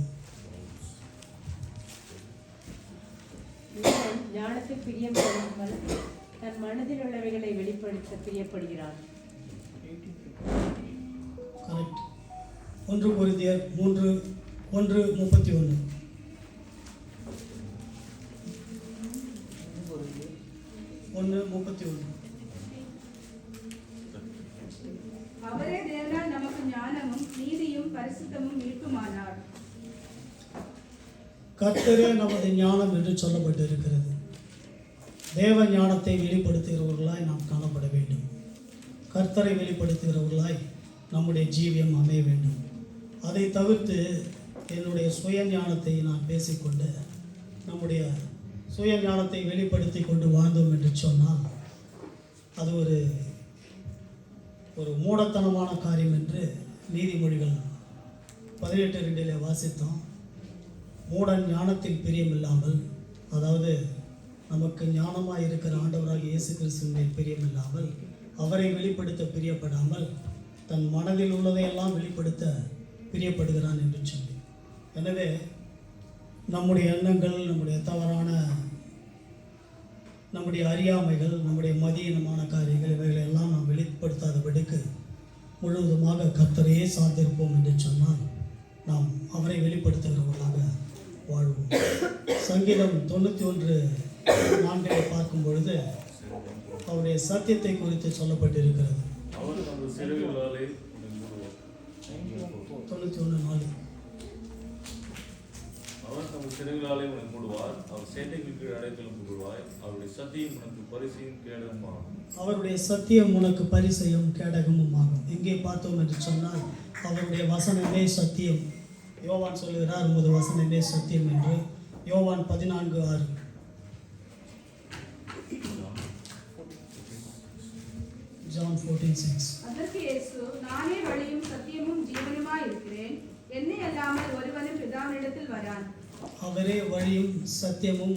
ஞானத்தை பிரியம் கொள்ளாமல் தன் மனதில் உள்ளவைகளை வெளிப்படுத்த பிரியப்படுகிறான்.
கரெக்ட். 1 கொரிந்தியர் 3:1-31.
அவரே தேவனால் நமக்கு ஞானமும் நீதியும் பரிசுத்தமும் இருக்குமானார்.
கர்த்தரே நமது ஞானம் என்று சொல்லப்பட்டிருக்கிறது. தேவ ஞானத்தை வெளிப்படுத்துகிறவர்களாய் நாம் காணப்பட வேண்டும். கர்த்தரை வெளிப்படுத்துகிறவர்களாய் நம்முடைய ஜீவியம் அமைய வேண்டும். அதை தவிர்த்து என்னுடைய சுய ஞானத்தை நான் பேசிக்கொண்டு நம்முடைய சுய ஞானத்தை வெளிப்படுத்தி கொண்டு வாழ்ந்தோம் என்று சொன்னால் அது ஒரு மூடத்தனமான காரியம் என்று நீதிமொழிகள் 18:2 வாசித்தோம். மூடன் ஞானத்தில் பிரியமில்லாமல், அதாவது நமக்கு ஞானமாக இருக்கிற ஆண்டவராக இயேசு கிறிஸ்துவின் மேல் பிரியமில்லாமல், அவரை வெளிப்படுத்த பிரியப்படாமல் தன் மனதில் உள்ளதையெல்லாம் வெளிப்படுத்த பிரியப்படுகிறான் என்று சொல்லி. எனவே நம்முடைய எண்ணங்கள், நம்முடைய தவறான, நம்முடைய அறியாமைகள், நம்முடைய மதியீனமான காரியங்கள் இவைகளெல்லாம் நாம் வெளிப்படுத்தாதபடிக்கு முழுவதுமாக கர்த்தரையே சார்ந்திருப்போம் என்று சொன்னால் நாம் அவரை வெளிப்படுத்துகிறவர்களாக வாழ்வோம். சங்கீதம் 91:4 பார்க்கும் பொழுது அவருடைய சத்தியத்தை குறித்து சொல்லப்பட்டிருக்கிறது. 91:4.
அவர் தமது சிறகுகளாலே உன்னை மூடுவார், அவர் சேட்டைகளுக்கு அடைக்கலம் புகழ்வாய், அவருடைய சத்தியம் உனக்கு பரிசையும் கேடகமாகும்.
அவருடைய சத்தியம் உனக்கு பரிசையும் கேடகமும் ஆகும். எங்கே பார்த்தோம் என்று சொன்னால் அவருடைய வசனமே சத்தியம். யோவான் சொல்லுகிறார், உமது வசனமே சத்தியம் என்று. யோவான் 14:6. John 14:6.
அதற்கு இயேசு, நானே வழியும் சத்தியமும் ஜீவனுமாய் இருக்கிறேன். என்னை அல்லாமல் ஒருவனும் பிதாவினிடத்தில் வரான்.
அவரே வழியும் சத்தியமும்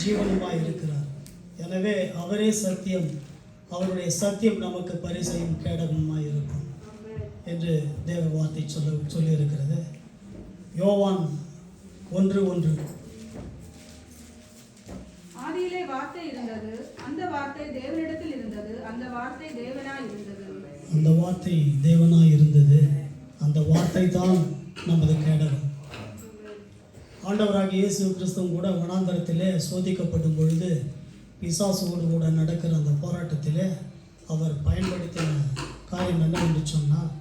ஜீவனுமாய் இருக்கிறார். எனவே அவரே சத்தியம். அவருடைய சத்தியம் நமக்கு பரிசையும் கேடகமாய் இருக்கும் என்று தேவ வார்த்தை சொல்லியிருக்கிறது. யோவான் 1:1.
ஆதியிலே வார்த்தை இருந்தது, அந்த வார்த்தை தேவனிடத்தில் இருந்தது, அந்த வார்த்தை தேவனாய் இருந்தது.
அந்த வார்த்தை தேவனாய் இருந்தது. அந்த வார்த்தை தான் நமது கேடகம். ஆண்டவராகிய இயேசு கிறிஸ்துவும் கூட வனாந்தரத்திலே சோதிக்கப்படும் பொழுது பிசாசோடு கூட நடக்கிற அந்த போராட்டத்திலே அவர் பயன்படுத்தின காரியம் என்னவென்று சொன்னால்,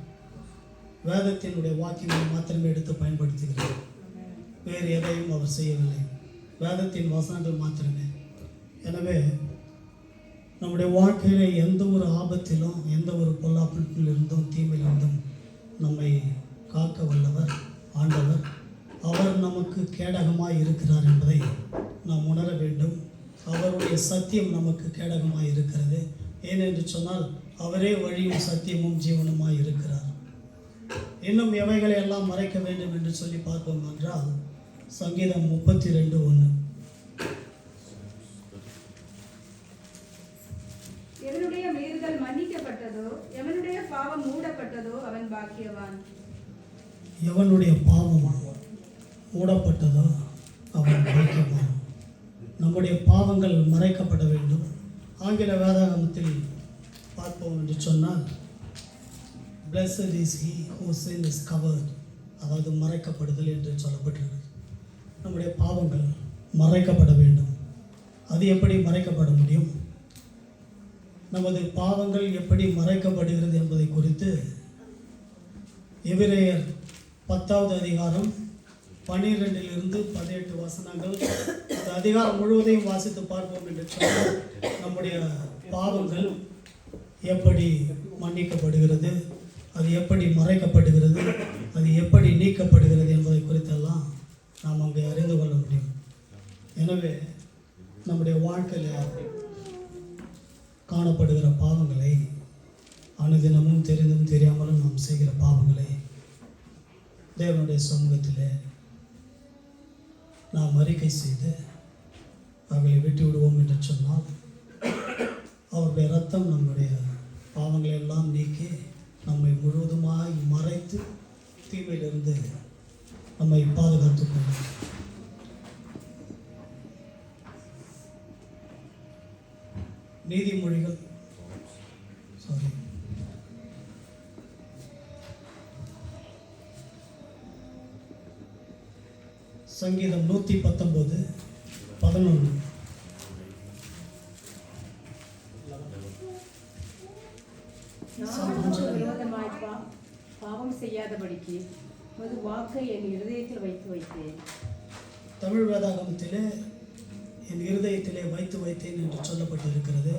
வேதத்தினுடைய வாக்கியங்களை மாத்திரமே எடுத்து பயன்படுத்துகிறார். வேறு எதையும் அவர் செய்யவில்லை. வேதத்தின் வசனங்கள் மாத்திரமே. எனவே நம்முடைய வாழ்க்கையில எந்த ஒரு ஆபத்திலும் எந்த ஒரு பொல்லாப்பிலிருந்தும் தீமையிலிருந்தும் நம்மை காக்க வல்லவர் ஆண்டவர். அவர் நமக்கு கேடகமாய் இருக்கிறார் என்பதை நாம் உணர வேண்டும். அவருடைய சத்தியம் நமக்கு கேடகமாய் இருக்கிறது. ஏனென்று சொன்னால் அவரே வழியும் சத்தியமும் ஜீவனுமாய் இருக்கிறார். இன்னும் எவைகளை எல்லாம் மறைக்க வேண்டும் என்று சொல்லி பார்ப்போம் என்றால் சங்கீதம் 32:1.
எவனுடைய மீறுதல் மன்னிக்கப்பட்டதோ, எவனுடைய பாவம் மூடப்பட்டதோ அவன் பாக்கியவான்.
எவனுடைய பாவம் மூடப்பட்டதோ அவன் பாக்கியவான். நம்முடைய பாவங்கள் மறைக்கப்பட வேண்டும். ஆங்கில வேதாகமத்தில் பார்ப்போம் என்று சொன்னால் blessed is he whose sin is covered, அதாவது மறைக்கப்படுதல் என்று சொல்லப்பட்டிருக்கிறது. நம்முடைய பாவங்கள் மறைக்கப்பட வேண்டும். அது எப்படி மறைக்கப்பட முடியும்? நமது பாவங்கள் எப்படி மறைக்கப்படுகிறது என்பதை குறித்து எபிரேயர் 10வது அதிகாரம் 12 - 18 வசனங்கள், அந்த அதிகாரம் முழுவதையும் வாசித்து பார்ப்போம் என்று சொன்னால் நம்முடைய பாவங்கள் எப்படி மன்னிக்கப்படுகிறது, அது எப்படி மறைக்கப்படுகிறது, அது எப்படி நீக்கப்படுகிறது என்பதை குறித்தெல்லாம் நாம் அங்கே அறிந்து கொள்ள முடியும். எனவே நம்முடைய வாழ்க்கையில் காணப்படுகிற பாவங்களை, அனுதினமும் தெரிந்தும் தெரியாமலும் நாம் செய்கிற பாவங்களை தேவனுடைய சமூகத்திலே நாம் அறிக்கை செய்து அவர்களை விட்டு விடுவோம் என்று சொன்னால் அவருடைய இரத்தம் நம்முடைய பாவங்களை எல்லாம் நீக்கி நம்மை முழுவதுமாய் மறைத்து தீமையிலிருந்து நம்மை பாதுகாத்துக் கொள்ளும். நீதிமொழிகள் சங்கீதம் 119:11.
விரோதமாய் பாவம் செய்யாதபடிக்கு ஒரு வாக்கை என் இருதயத்தில் வைத்து வைத்தேன்.
தமிழ் வேதாகமத்திலே என் இருதயத்திலே வைத்து வைத்தேன் என்று சொல்லப்பட்டிருக்கிறது.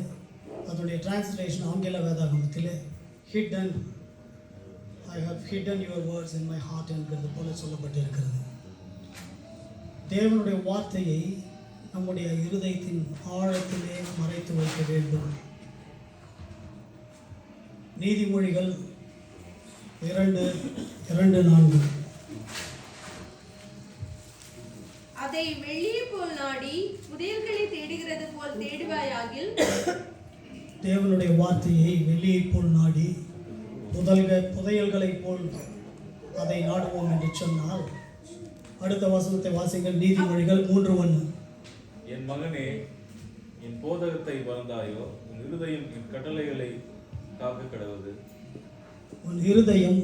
அதனுடைய டிரான்ஸ்லேஷன் ஆங்கில வேதாகமத்திலே hidden, I have hidden your words in my heart என்கிறது போல சொல்லப்பட்டிருக்கிறது. தேவனுடைய வார்த்தையை நம்முடைய இருதயத்தின் ஆழத்திலே மறைத்து வைக்க வேண்டும். நீதிமொழிகள் 2:4.
அதை வெள்ளியை போல் நாடி புதையல்களை தேடுகிறது போல் தேடுவாயாகில்.
தேவனுடைய வார்த்தையை வெள்ளியை போல் நாடி புதையல்களை போல் அதை நாடுவோம் என்று சொன்னால், அடுத்த வசனத்தை வாசிங்கள். நீதிமொழிகள் 3:1.
என் மகனே, என் போதகத்தை மறந்தாயோ, உன் இருதயம் என் கட்டளைகளை காக்க கடவுது.
உன் இருதயம்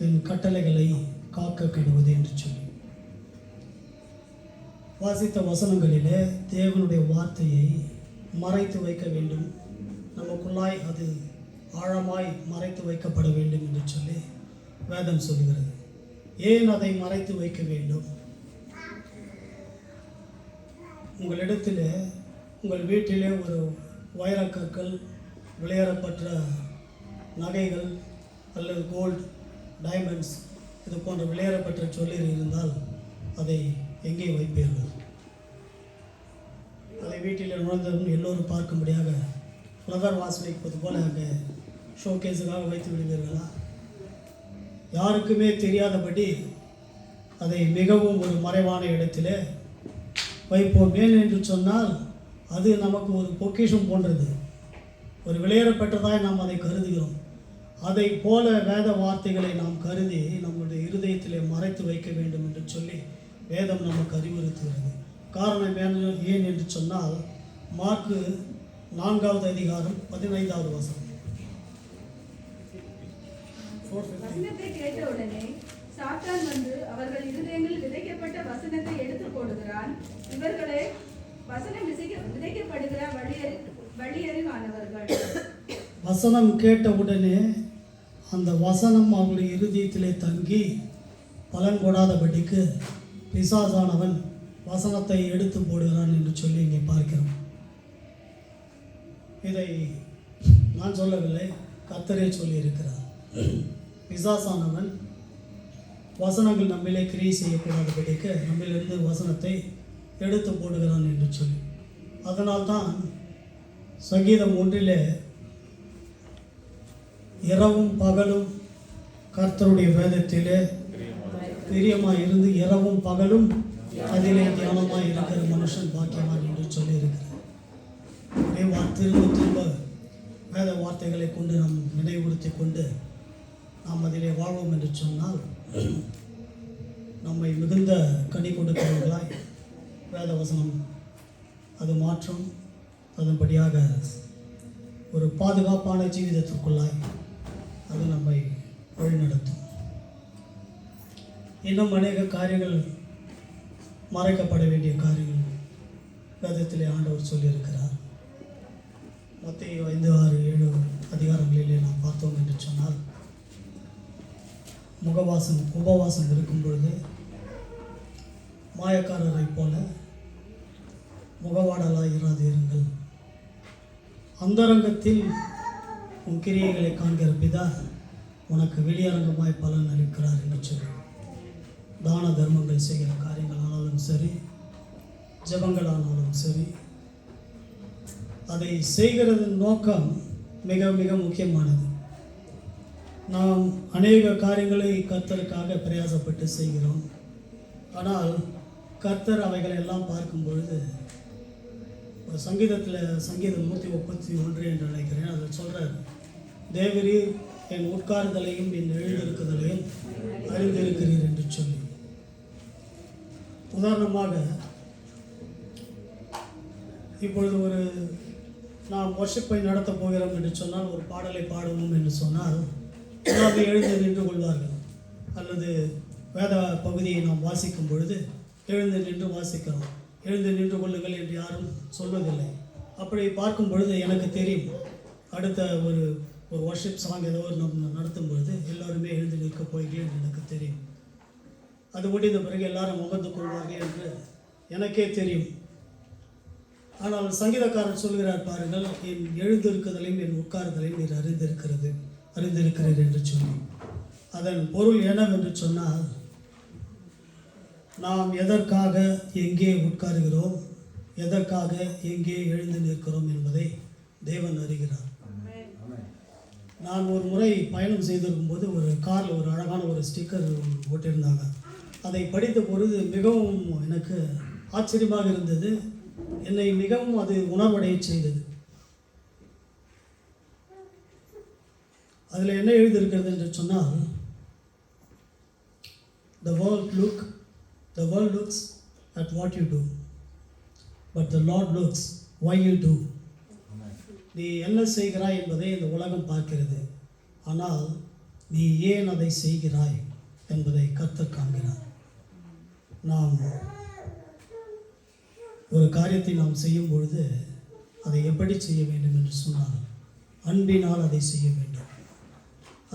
என் கட்டளைகளை காக்க கடவுது என்று சொல்லி வாசித்த வசனங்களிலே தேவனுடைய வார்த்தையை மறைத்து வைக்க வேண்டும். நமக்குள்ளாய் அது ஆழமாய் மறைத்து வைக்கப்பட வேண்டும் என்று சொல்லி வேதம் சொல்கிறது. ஏன் அதை மறைத்து வைக்க வேண்டும்? உங்களிடத்தில் உங்கள் வீட்டிலே ஒரு வைரக்கற்கள், விளையாடப்பட்ட நகைகள் அல்லது கோல்டு, டைமண்ட்ஸ் இது போன்ற விளையாடப்பட்ட சொல்லில் இருந்தால் அதை எங்கே வைப்பீர்கள்? அதை வீட்டில் நுழைந்ததும் எல்லோரும் பார்க்கும்படியாக ஃப்ளவர் வாஸ் வைப்பது போல் அங்கே ஷோகேஸுக்காக வைத்து விடுவீர்களா? யாருக்குமே தெரியாதபடி அதை மிகவும் ஒரு மறைவான இடத்திலே வைப்போம். ஏன் என்று சொன்னால் அது நமக்கு ஒரு பொக்கிஷம் போன்றது, ஒரு விலையேறப்பட்டதாய் நாம் அதை கருதுகிறோம். அதை போல வேத வார்த்தைகளை நாம் கருதி நம்முடைய இருதயத்திலே மறைத்து வைக்க வேண்டும் என்று சொல்லி வேதம் நமக்கு அறிவுறுத்துகிறது. காரணம் ஏன் என்று சொன்னால் மார்க்கு 4வது அதிகாரம் 15வது வசனம்.
வசனத்தை கேட்டவுடனே சாத்தான் வந்து அவர்கள் இருதயங்களில் விதைக்கப்பட்ட வசனத்தை எடுத்து போடுகிறான். இவர்களே வசனம் விதைக்கப்படுகிற வழியறிவானவர்கள்.
வசனம் கேட்ட உடனே அந்த வசனம் அவருடைய இருதயத்திலே தங்கி பலன் கொடாதபடிக்கு பிசாசானவன் வசனத்தை எடுத்து போடுகிறான் என்று சொல்லி இங்கே பார்க்கிறோம். இதை நான் சொல்லவில்லை, கர்த்தரே சொல்லியிருக்கிறார். பிசாசானவன் வசனங்கள் நம்மிலே கிரியை செய்யக்கூடாதபடிக்கு நம்மிலிருந்து வசனத்தை எடுத்து போடுகிறான் என்று சொல்லி, அதனால்தான் சங்கீதம் 1 இரவும் பகலும் கர்த்தருடைய வேதத்திலே பிரியமாய் இருந்து இரவும் பகலும் அதிலே தியானமாய் இருக்கிற மனுஷன் பாக்கியவான் என்று சொல்லியிருக்கிறார். திரும்ப திரும்ப வேத வார்த்தைகளை கொண்டு நாம் நினைவுறுத்தி கொண்டு நாம் அதிலே வாழ்வோம் என்று சொன்னால் நம்மை மிகுந்த கனி கொடுக்கிறவர்களாய் வேத வசனம் அது மாற்றம், அதன்படியாக ஒரு பாதுகாப்பான ஜீவிதத்திற்குள்ளாய் அது நம்மை வழிநடத்தும். இன்னும் அநேக காரியங்கள், மறைக்கப்பட வேண்டிய காரியங்கள் வேதத்திலே ஆண்டவர் சொல்லியிருக்கிறார். மத்தேயு 5, 6, 7 அதிகாரங்களிலே நாம் பார்த்தோம் என்று சொன்னால் உபவாசம் இருக்கும் பொழுது மாயக்காரரை போல முகவாடலாய் இராது இருங்கள், அந்தரங்கத்தில் உன் கிரியைகளை காண்கிற பிதா உனக்கு வெளியரங்கமாய் பலன் அளிக்கிறார் என்று சொல்லி தான தர்மங்கள் செய்கிற காரியங்களானாலும் சரி, ஜெபங்களானாலும் சரி, அதை செய்கிறதன் நோக்கம் மிக மிக முக்கியமானது. நாம் அநேக காரியங்களை கர்த்தருக்காக பிரயாசப்பட்டு செய்கிறோம். ஆனால் கர்த்தர் அவைகளை எல்லாம் பார்க்கும் பொழுது ஒரு சங்கீதம் 131 என்று நினைக்கிறேன், அதில் சொல்கிறார், தேவரீர் என் உட்கார்தலையும் என் எழுந்திருக்குதலையும் அறிந்திருக்கிறீர் என்று சொல்லி. உதாரணமாக இப்பொழுது நாம் வர்ஷிப்பை நடத்த போகிறோம் என்று சொன்னால், ஒரு பாடலை பாடுவோம் என்று சொன்னால் எல்லாரும் எழுந்து நின்று கொள்வார்கள். அல்லது வேத பகுதியை நாம் வாசிக்கும் பொழுது எழுந்து நின்று வாசிக்கிறோம், எழுந்து நின்று கொள்ளுங்கள் என்று யாரும் சொல்வதில்லை. அப்படி பார்க்கும் பொழுது எனக்கு தெரியும், அடுத்த ஒரு வர்ஷிப் சாங் ஏதோ நம்ம நடத்தும் பொழுது எல்லோருமே எழுந்து நிற்க போகிறேன் என்று எனக்கு தெரியும். அது முடிந்த பிறகு எல்லாரும் முகந்து கொள்வார்கள் என்று எனக்கே தெரியும். ஆனால் சங்கீதக்காரர் சொல்கிறார் பாருங்கள், என் எழுந்திருக்குதலையும் என் உட்கார்தலையும் நீர் அறிந்திருக்கிறீர் என்று சொல்லி. அதன் பொருள் என்னவென்று சொன்னால், நாம் எதற்காக எங்கே உட்காருகிறோம், எதற்காக எங்கே எழுந்து நிற்கிறோம் என்பதை தேவன் அறிகிறார். நான் ஒரு முறை பயணம் செய்திருக்கும் போது ஒரு காரில் ஒரு அழகான ஒரு ஸ்டிக்கர் போட்டிருந்தாங்க. அதை படித்த பொழுது மிகவும் எனக்கு ஆச்சரியமாக இருந்தது, என்னை மிகவும் அது உணர்வடைய செய்தது. அதில் என்ன எழுதியிருக்கிறது என்று சொன்னால், the world looks at what you do, but the Lord looks why you do. நீ என்ன செய்கிறாய் என்பதை இந்த உலகம் பார்க்கிறது, ஆனால் நீ ஏன் அதை செய்கிறாய் என்பதை கர்த்தர் காண்கிறார். நாம் ஒரு காரியத்தை நாம் செய்யும் பொழுது அதை எப்படி செய்ய வேண்டும் என்று சொன்னால், அன்பினால் அதை செய்ய வேண்டும்.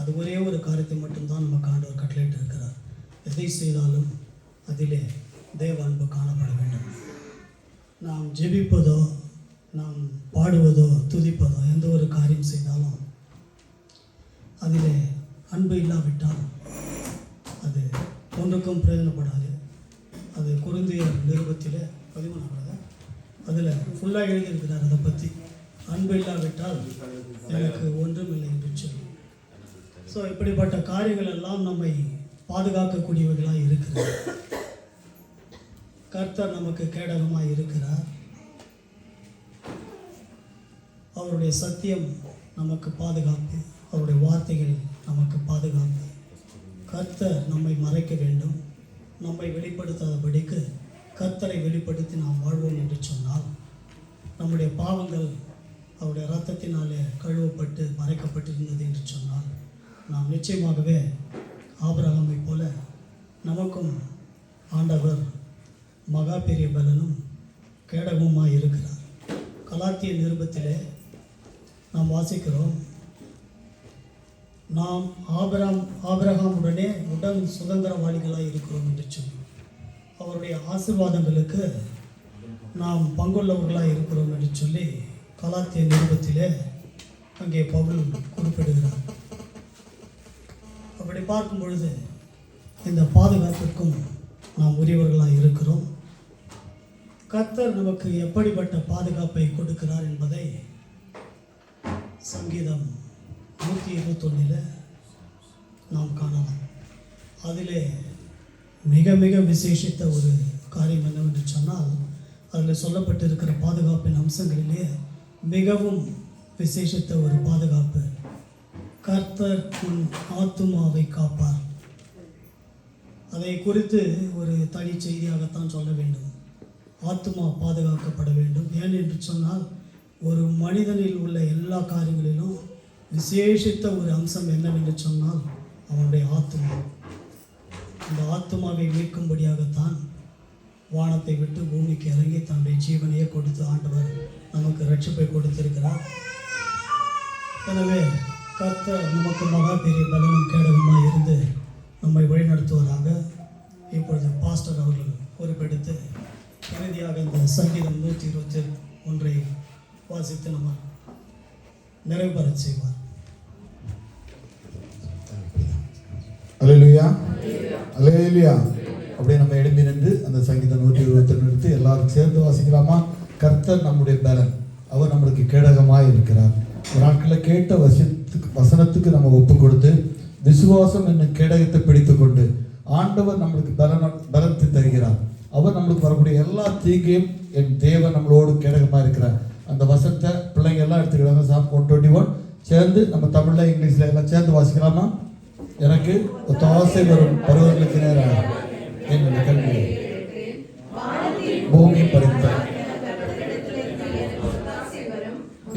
அது ஒரே ஒரு காரியத்தை மட்டும்தான் நமக்கு ஆண்டவர் கட்டளையிட்டு இருக்கிறார். எதை செய்தாலும் அதிலே தேவ அன்பு காணப்பட வேண்டும். நாம் ஜெபிப்பதோ, நாம் பாடுவதோ, துதிப்பதோ, எந்த ஒரு காரியம் செய்தாலும் அதிலே அன்பு இல்லாவிட்டால் அது ஒன்றுக்கும் பிரயோஜனப்படாது. அது கொரிந்தியர் நிருபத்தில் 13 அதில் ஃபுல்லாக எழுதியிருக்கிறார் அதை பற்றி. அன்பு இல்லாவிட்டால் எனக்கு ஒன்றுமில்லை என்று சொல்லி. ஸோ இப்படிப்பட்ட காரியங்கள் எல்லாம் நம்மை பாதுகாக்கக்கூடியவர்களாக இருக்கிறது. கர்த்தர் நமக்கு கேடகமாக இருக்கிறார். அவருடைய சத்தியம் நமக்கு பாதுகாப்பு, அவருடைய வார்த்தைகள் நமக்கு பாதுகாப்பு. கர்த்தர் நம்மை மறைக்க வேண்டும். நம்மை வெளிப்படுத்தாதபடிக்கு கர்த்தரை வெளிப்படுத்தி நாம் வாழ்வோம் என்று சொன்னால் நம்முடைய பாவங்கள் அவருடைய இரத்தத்தினாலே கழுவப்பட்டு மறைக்கப்பட்டிருந்தது என்று சொன்னால் நாம் நிச்சயமாகவே ஆபிரகாமை போல நமக்கும் ஆண்டவர் மகா பெரிய பலனும் கேடகமுமாய் இருக்கிறார். கலாத்திய நிருபத்திலே நாம் வாசிக்கிறோம், நாம் ஆபிரகாமுடனே உடன் சுதந்திரவாளிகளாக இருக்கிறோம் என்று சொல்லி அவருடைய ஆசீர்வாதங்களுக்கு நாம் பங்குள்ளவர்களாக இருக்கிறோம் என்று சொல்லி கலாத்திய நிருபத்திலே அங்கே பவுல் குறிப்பிடுகிறார். அப்படி பார்க்கும் பொழுது இந்த பாதுகாப்புக்கும் நாம் உரியவர்களாக இருக்கிறோம். கர்த்தர் நமக்கு எப்படிப்பட்ட பாதுகாப்பை கொடுக்கிறார் என்பதை சங்கீதம் 121 நாம் காணலாம். அதிலே மிக மிக விசேஷித்த ஒரு காரியம் என்னவென்று சொன்னால், அதில் சொல்லப்பட்டிருக்கிற பாதுகாப்பின் அம்சங்களிலே மிகவும் விசேஷித்த ஒரு பாதுகாப்பு, கர்த்தர் உன் ஆத்துமாவை காப்பார். அதை குறித்து ஒரு தனி செய்தியாகத்தான் சொல்ல வேண்டும். ஆத்துமா பாதுகாக்கப்பட வேண்டும். ஏன் என்று சொன்னால், ஒரு மனிதனில் உள்ள எல்லா காரியங்களிலும் விசேஷித்த ஒரு அம்சம் என்னவென்று சொன்னால் அவனுடைய ஆத்துமா. அந்த ஆத்துமாவை மீட்கும்படியாகத்தான் வானத்தை விட்டு பூமிக்கு இறங்கி தன்னுடைய ஜீவனையே கொடுத்து ஆண்டவர் நமக்கு ரட்சிப்பை கொடுத்திருக்கிறார். எனவே கர்த்தர் நமக்கு மகா பெரிய பலனும் கேடகமாக இருந்து நம்மை வழிநடத்துவதாக இப்பொழுது பாஸ்டர் அவர்கள் பொறுப்பெடுத்து இறுதியாக இந்த சங்கீதம் 121 வாசித்து நம்ம நிறைவு பெற செய்வார்.
அல்லேலூயா, அல்லேலூயா. அப்படியே நம்ம எழும்பி நின்று அந்த சங்கீதம் 121 எடுத்து எல்லாரும் சேர்ந்து வாசிக்கலாமா? கர்த்தர் நம்முடைய பலன், அவர் நம்மளுக்கு கேடகமாக இருக்கிறார். ஒரு நாட்களில் கேட்ட வசனத்துக்கு நம்ம ஒப்பு கொடுத்து விசுவாசம் என்னும் கேடகத்தை பிடித்து கொண்டு ஆண்டவர் நம்மளுக்கு பலத்தை தருகிறார். அவர் நம்மளுக்கு வரக்கூடிய எல்லா தீங்கையும் என் தேவன் நம்மளோடு கேடகமாக இருக்கிறார். அந்த வசனத்தை பிள்ளைங்க எல்லாம் எடுத்துக்கிறாங்க. சாம் 121 சேர்ந்து நம்ம தமிழில் இங்கிலீஷில் எல்லாம் சேர்ந்து வாசிக்கலாமா? எனக்கு ஒத்தாசை வரும் பருவங்களுக்கு நேராக என்னுடைய கல்வி பூமி பறித்த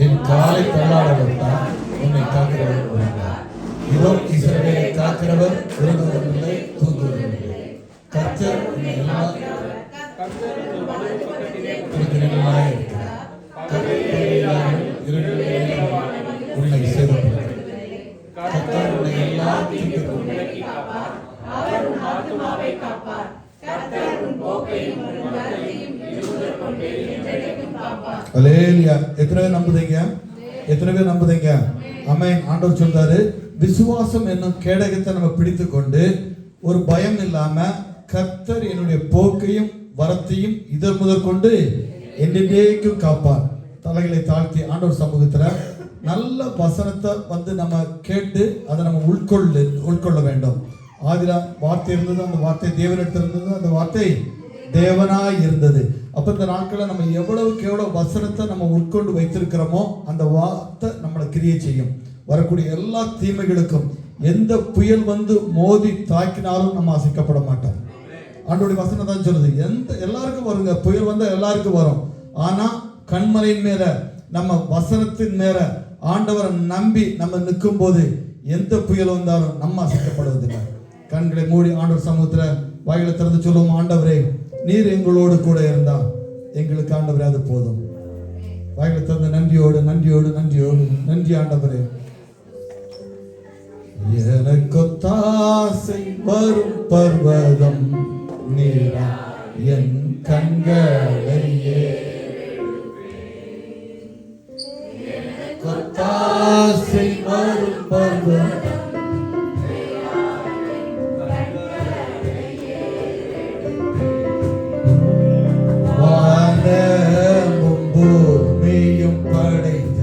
என் காலை தள்ளாட வந்தார் உன்னை காக்கிறவர். இதோ இஸ்ரவேலை காக்கிறவர் விரும்புவதில்லை, தூங்குவதில்லை. கர்த்தர் உன்னை எல்லா உன்னை சேதப்படுத்த கர்த்தர் உன்னை எல்லா தீங்குக்கும் அல்லேலூயா. எத்தனை பேர் நம்புதீங்க? எத்தனை பேர் நம்புதீங்க? ஆமென். ஆண்டவர் சொல்றாரு, விசுவாசம் என்னும் கேடகத்தை நம்ம பிடித்து கொண்டு ஒரு பயம் இல்லாம கர்த்தர் என்னுடைய போக்கையும் வரத்தையும் இதழ் முதல் கொண்டு என்றென்றைக்கும் காப்பார். தலைகளை தாழ்த்தி ஆண்டவர் சமூகத்துல நல்ல வசனத்தை நம்ம கேட்டு அதை நம்ம உட்கொள்ள வேண்டும். ஆதில வார்த்தை இருந்தது, அந்த வார்த்தை தேவனிடத்தில் இருந்தது, அந்த வார்த்தை தேவனாய் இருந்தது. அப்ப இந்த நாட்களில் நம்ம எவ்வளவுக்கு எவ்வளவு வசனத்தை நம்ம உட்கொண்டு வைத்திருக்கிறோமோ அந்த வார்த்தை நம்மளை கிரியை செய்யும். வரக்கூடிய எல்லா தீமைகளுக்கும் எந்த புயல் வந்து மோதி தாக்கினாலும் நம்ம அசைக்கப்பட மாட்டோம். ஆண்டோடைய வசனம் தான் சொல்லுது, எல்லாருக்கும் வருங்க, புயல் வந்தால் எல்லாருக்கும் வரும். ஆனா கண்மலையின் மேல நம்ம வசனத்தின் மேல ஆண்டவரை நம்பி நம்ம நிற்கும் போது எந்த புயல் வந்தாலும் நம்ம அசைக்கப்படுவதில்லை. கண்களை மூடி ஆண்டவர் சமூகத்துல வாயில திறந்து சொல்லுவோம், ஆண்டவரே நீர் எங்களோடு கூட இருந்தா எங்களுக்கு ஆண்டவரே அது போதும். வாயில திறந்த நன்றியோடு நன்றியோடு நன்றியோடு நன்றி ஆண்டவரே. எனக்கொத்தாசை வரும் பர்வதம் நீரா என் கண்களையே கொத்தாசை வரும் பர்வதம் வானமும் பூமியும் படைத்த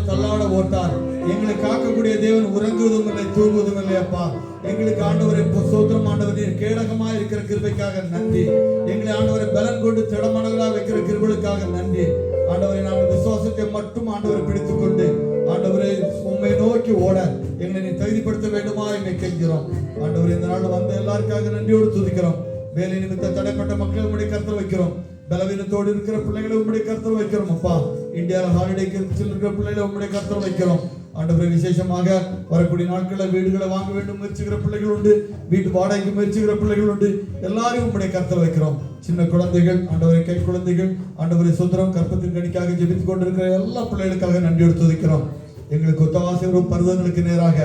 தள்ளாட ஓட்டார். எங்களை காக்கக்கூடிய தேவன் உறங்குவதும் இல்லை தூங்குவதும் இல்லை அப்பா. எங்களுக்கு ஆண்டவரை சோத்திரம் ஆண்டவர் நீர் கேடகமாக இருக்கிற கிருபைக்காக நன்றி. எங்களை ஆண்டவரை பலன் கொண்டு திடமனங்களாக வைக்கிற கிருபைக்காக நன்றி. ஆண்டவரை நாங்கள் விசுவாசத்தை மட்டும் ஆண்டவரை பிடித்துக் கொண்டு ஆண்டவரை உண்மை நோக்கி ஓட எங்களை நீ தகுதிப்படுத்த வேண்டுமா என்னை கெஞ்சிறோம். ஆண்டவர் இந்த நாள் வந்த எல்லாருக்காக நன்றியோடு துதிக்கிறோம். வேலை நிமித்த தடைப்பட்ட மக்களை உங்களுடைய கருத்தில் வைக்கிறோம். பலவீனத்தோடு இருக்கிற பிள்ளைகளை உங்களுடைய கருத்தில் வைக்கிறோம் அப்பா. இந்தியாவில் ஹாலிடேக்கு இருக்கிற பிள்ளைகளை உங்களுடைய கருத்தில் வைக்கிறோம். ஆண்டவரை விசேஷமாக வரக்கூடிய நாட்களில் வீடுகளை வாங்க வேண்டும் முயற்சிக்கிற பிள்ளைகள் உண்டு, வீட்டு வாடகைக்கு முயற்சிக்கிற பிள்ளைகள் உண்டு. எல்லாரையும் உங்களுடைய கருத்தில் வைக்கிறோம். சின்ன குழந்தைகள், ஆண்டவரை கை குழந்தைகள், ஆண்டவரை சுந்தரம் கற்பத்தின் கணிக்காக ஜெபித்துக் கொண்டிருக்கிற எல்லா பிள்ளைகளுக்காக நன்றியோடு துதிக்கிறோம். எங்களுக்கு ஒத்தவாசி வரும் பருவங்களுக்கு நேராக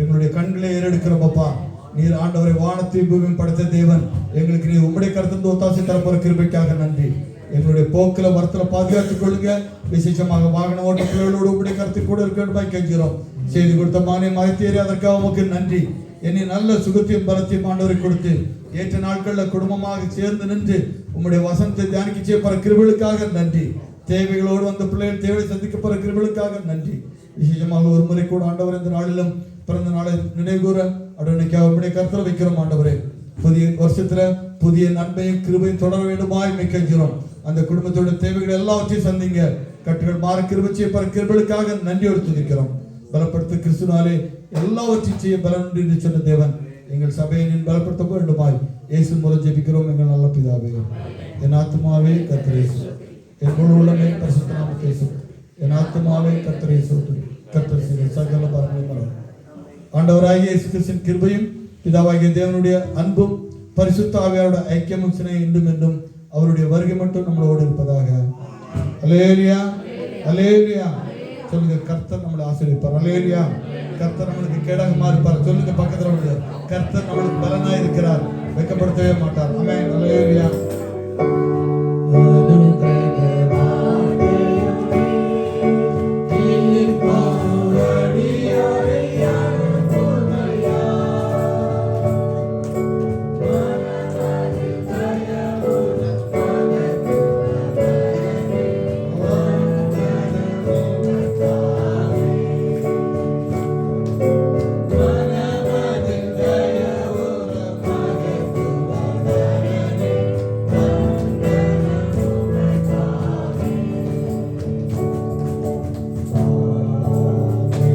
எங்களுடைய கண்களை ஏறெடுக்கிறோம் அப்பா. நீர் ஆண்டவரை வானத்தை பூமியும் படைத்த தேவன். எங்களுக்கு நீர் உம்முடைய கருத்து ஒத்தாசை தரப்போற கிருபைக்காக நன்றி. எங்களுடைய போக்கில வரத்துல பாதுகாத்துக் கொள்ளுங்க. விசேஷமாக வாகன ஓட்ட பிள்ளைகளோடு உங்களுடைய கருத்து கூட இருக்க கெஞ்சிறோம். செய்து கொடுத்த மானியம் மகத்தேறி அதற்காக உமக்கு நன்றி. என்னை நல்ல சுகத்தையும் பலத்தையும் ஆண்டவரை கொடுத்து ஏற்ற நாட்களில் குடும்பமாக சேர்ந்து நின்று உங்களுடைய வசனத்தை தியானிக்க செய்யப்படுற கிருபைகளுக்காக நன்றி. தேவைகளோடு வந்த பிள்ளைகள் தேவை சந்திக்கப்படுற கிருபைகளுக்காக நன்றி. விசேஷமாக ஒரு முறை கூட ஆண்டவர் இந்த நாளிலும் பிறந்த நாளை நினைவுகூர அடனைக்காக உங்களுடைய கருத்தில் வைக்கிறோம். ஆண்டவரே புதிய வருஷத்துல புதிய நன்மையும் கிருபையும் தொடர வேண்டுமாய் மிக்கஞ்சிரும். அந்த குடும்பத்தோட தேவைகள் எல்லாவற்றையும் சந்திங்க. கட்டுகள் மாற கிருபை செய்யப்படுற கிருபைகளுக்காக நன்றியோடு துதிக்கிறோம். பலப்படுத்த கிறிஸ்துனாலே எல்லாவற்றையும் செய்ய பலன் என்று சொன்ன தேவன் எங்கள் சபையை நீ பலப்படுத்த வேண்டுமாய் இயேசு மூலம் ஜெபிக்கிறோம் எங்கள் நல்ல பிதாவே. என் ஆத்துமாவே கர்த்தரை என் முழு உள்ளமே பரிசுத்த நாமத்தை என் ஆத்துமாவே கர்த்தரை சோதரி கர்த்தர் செய்த சகல பரம ஆண்டவராகிய இயேசு கிறிஸ்துவின் கிருபையும் பிதாவாகிய தேவனுடைய அன்பும் பரிசுத்த ஆவியாரோட ஐக்கியமும் சினையும் இன்றும் என்றும் அவருடைய வருகை மட்டும் நம்மளோடு இருப்பதாக. அல்லேலூயா அல்லேலூயா சொல்லுங்க. கர்த்தர் நம்மளை ஆசீர்வதிப்பார். அல்லேலூயா. கர்த்தர் நம்மளுக்கு கேடகமா இருப்பார். சொல்லுங்க பக்கத்துல வந்து, கர்த்தர் நம்மளுக்கு பலனாய் இருக்கிறார், வெட்கப்படுத்தவே மாட்டார். ஆமென். அல்லேலூயா.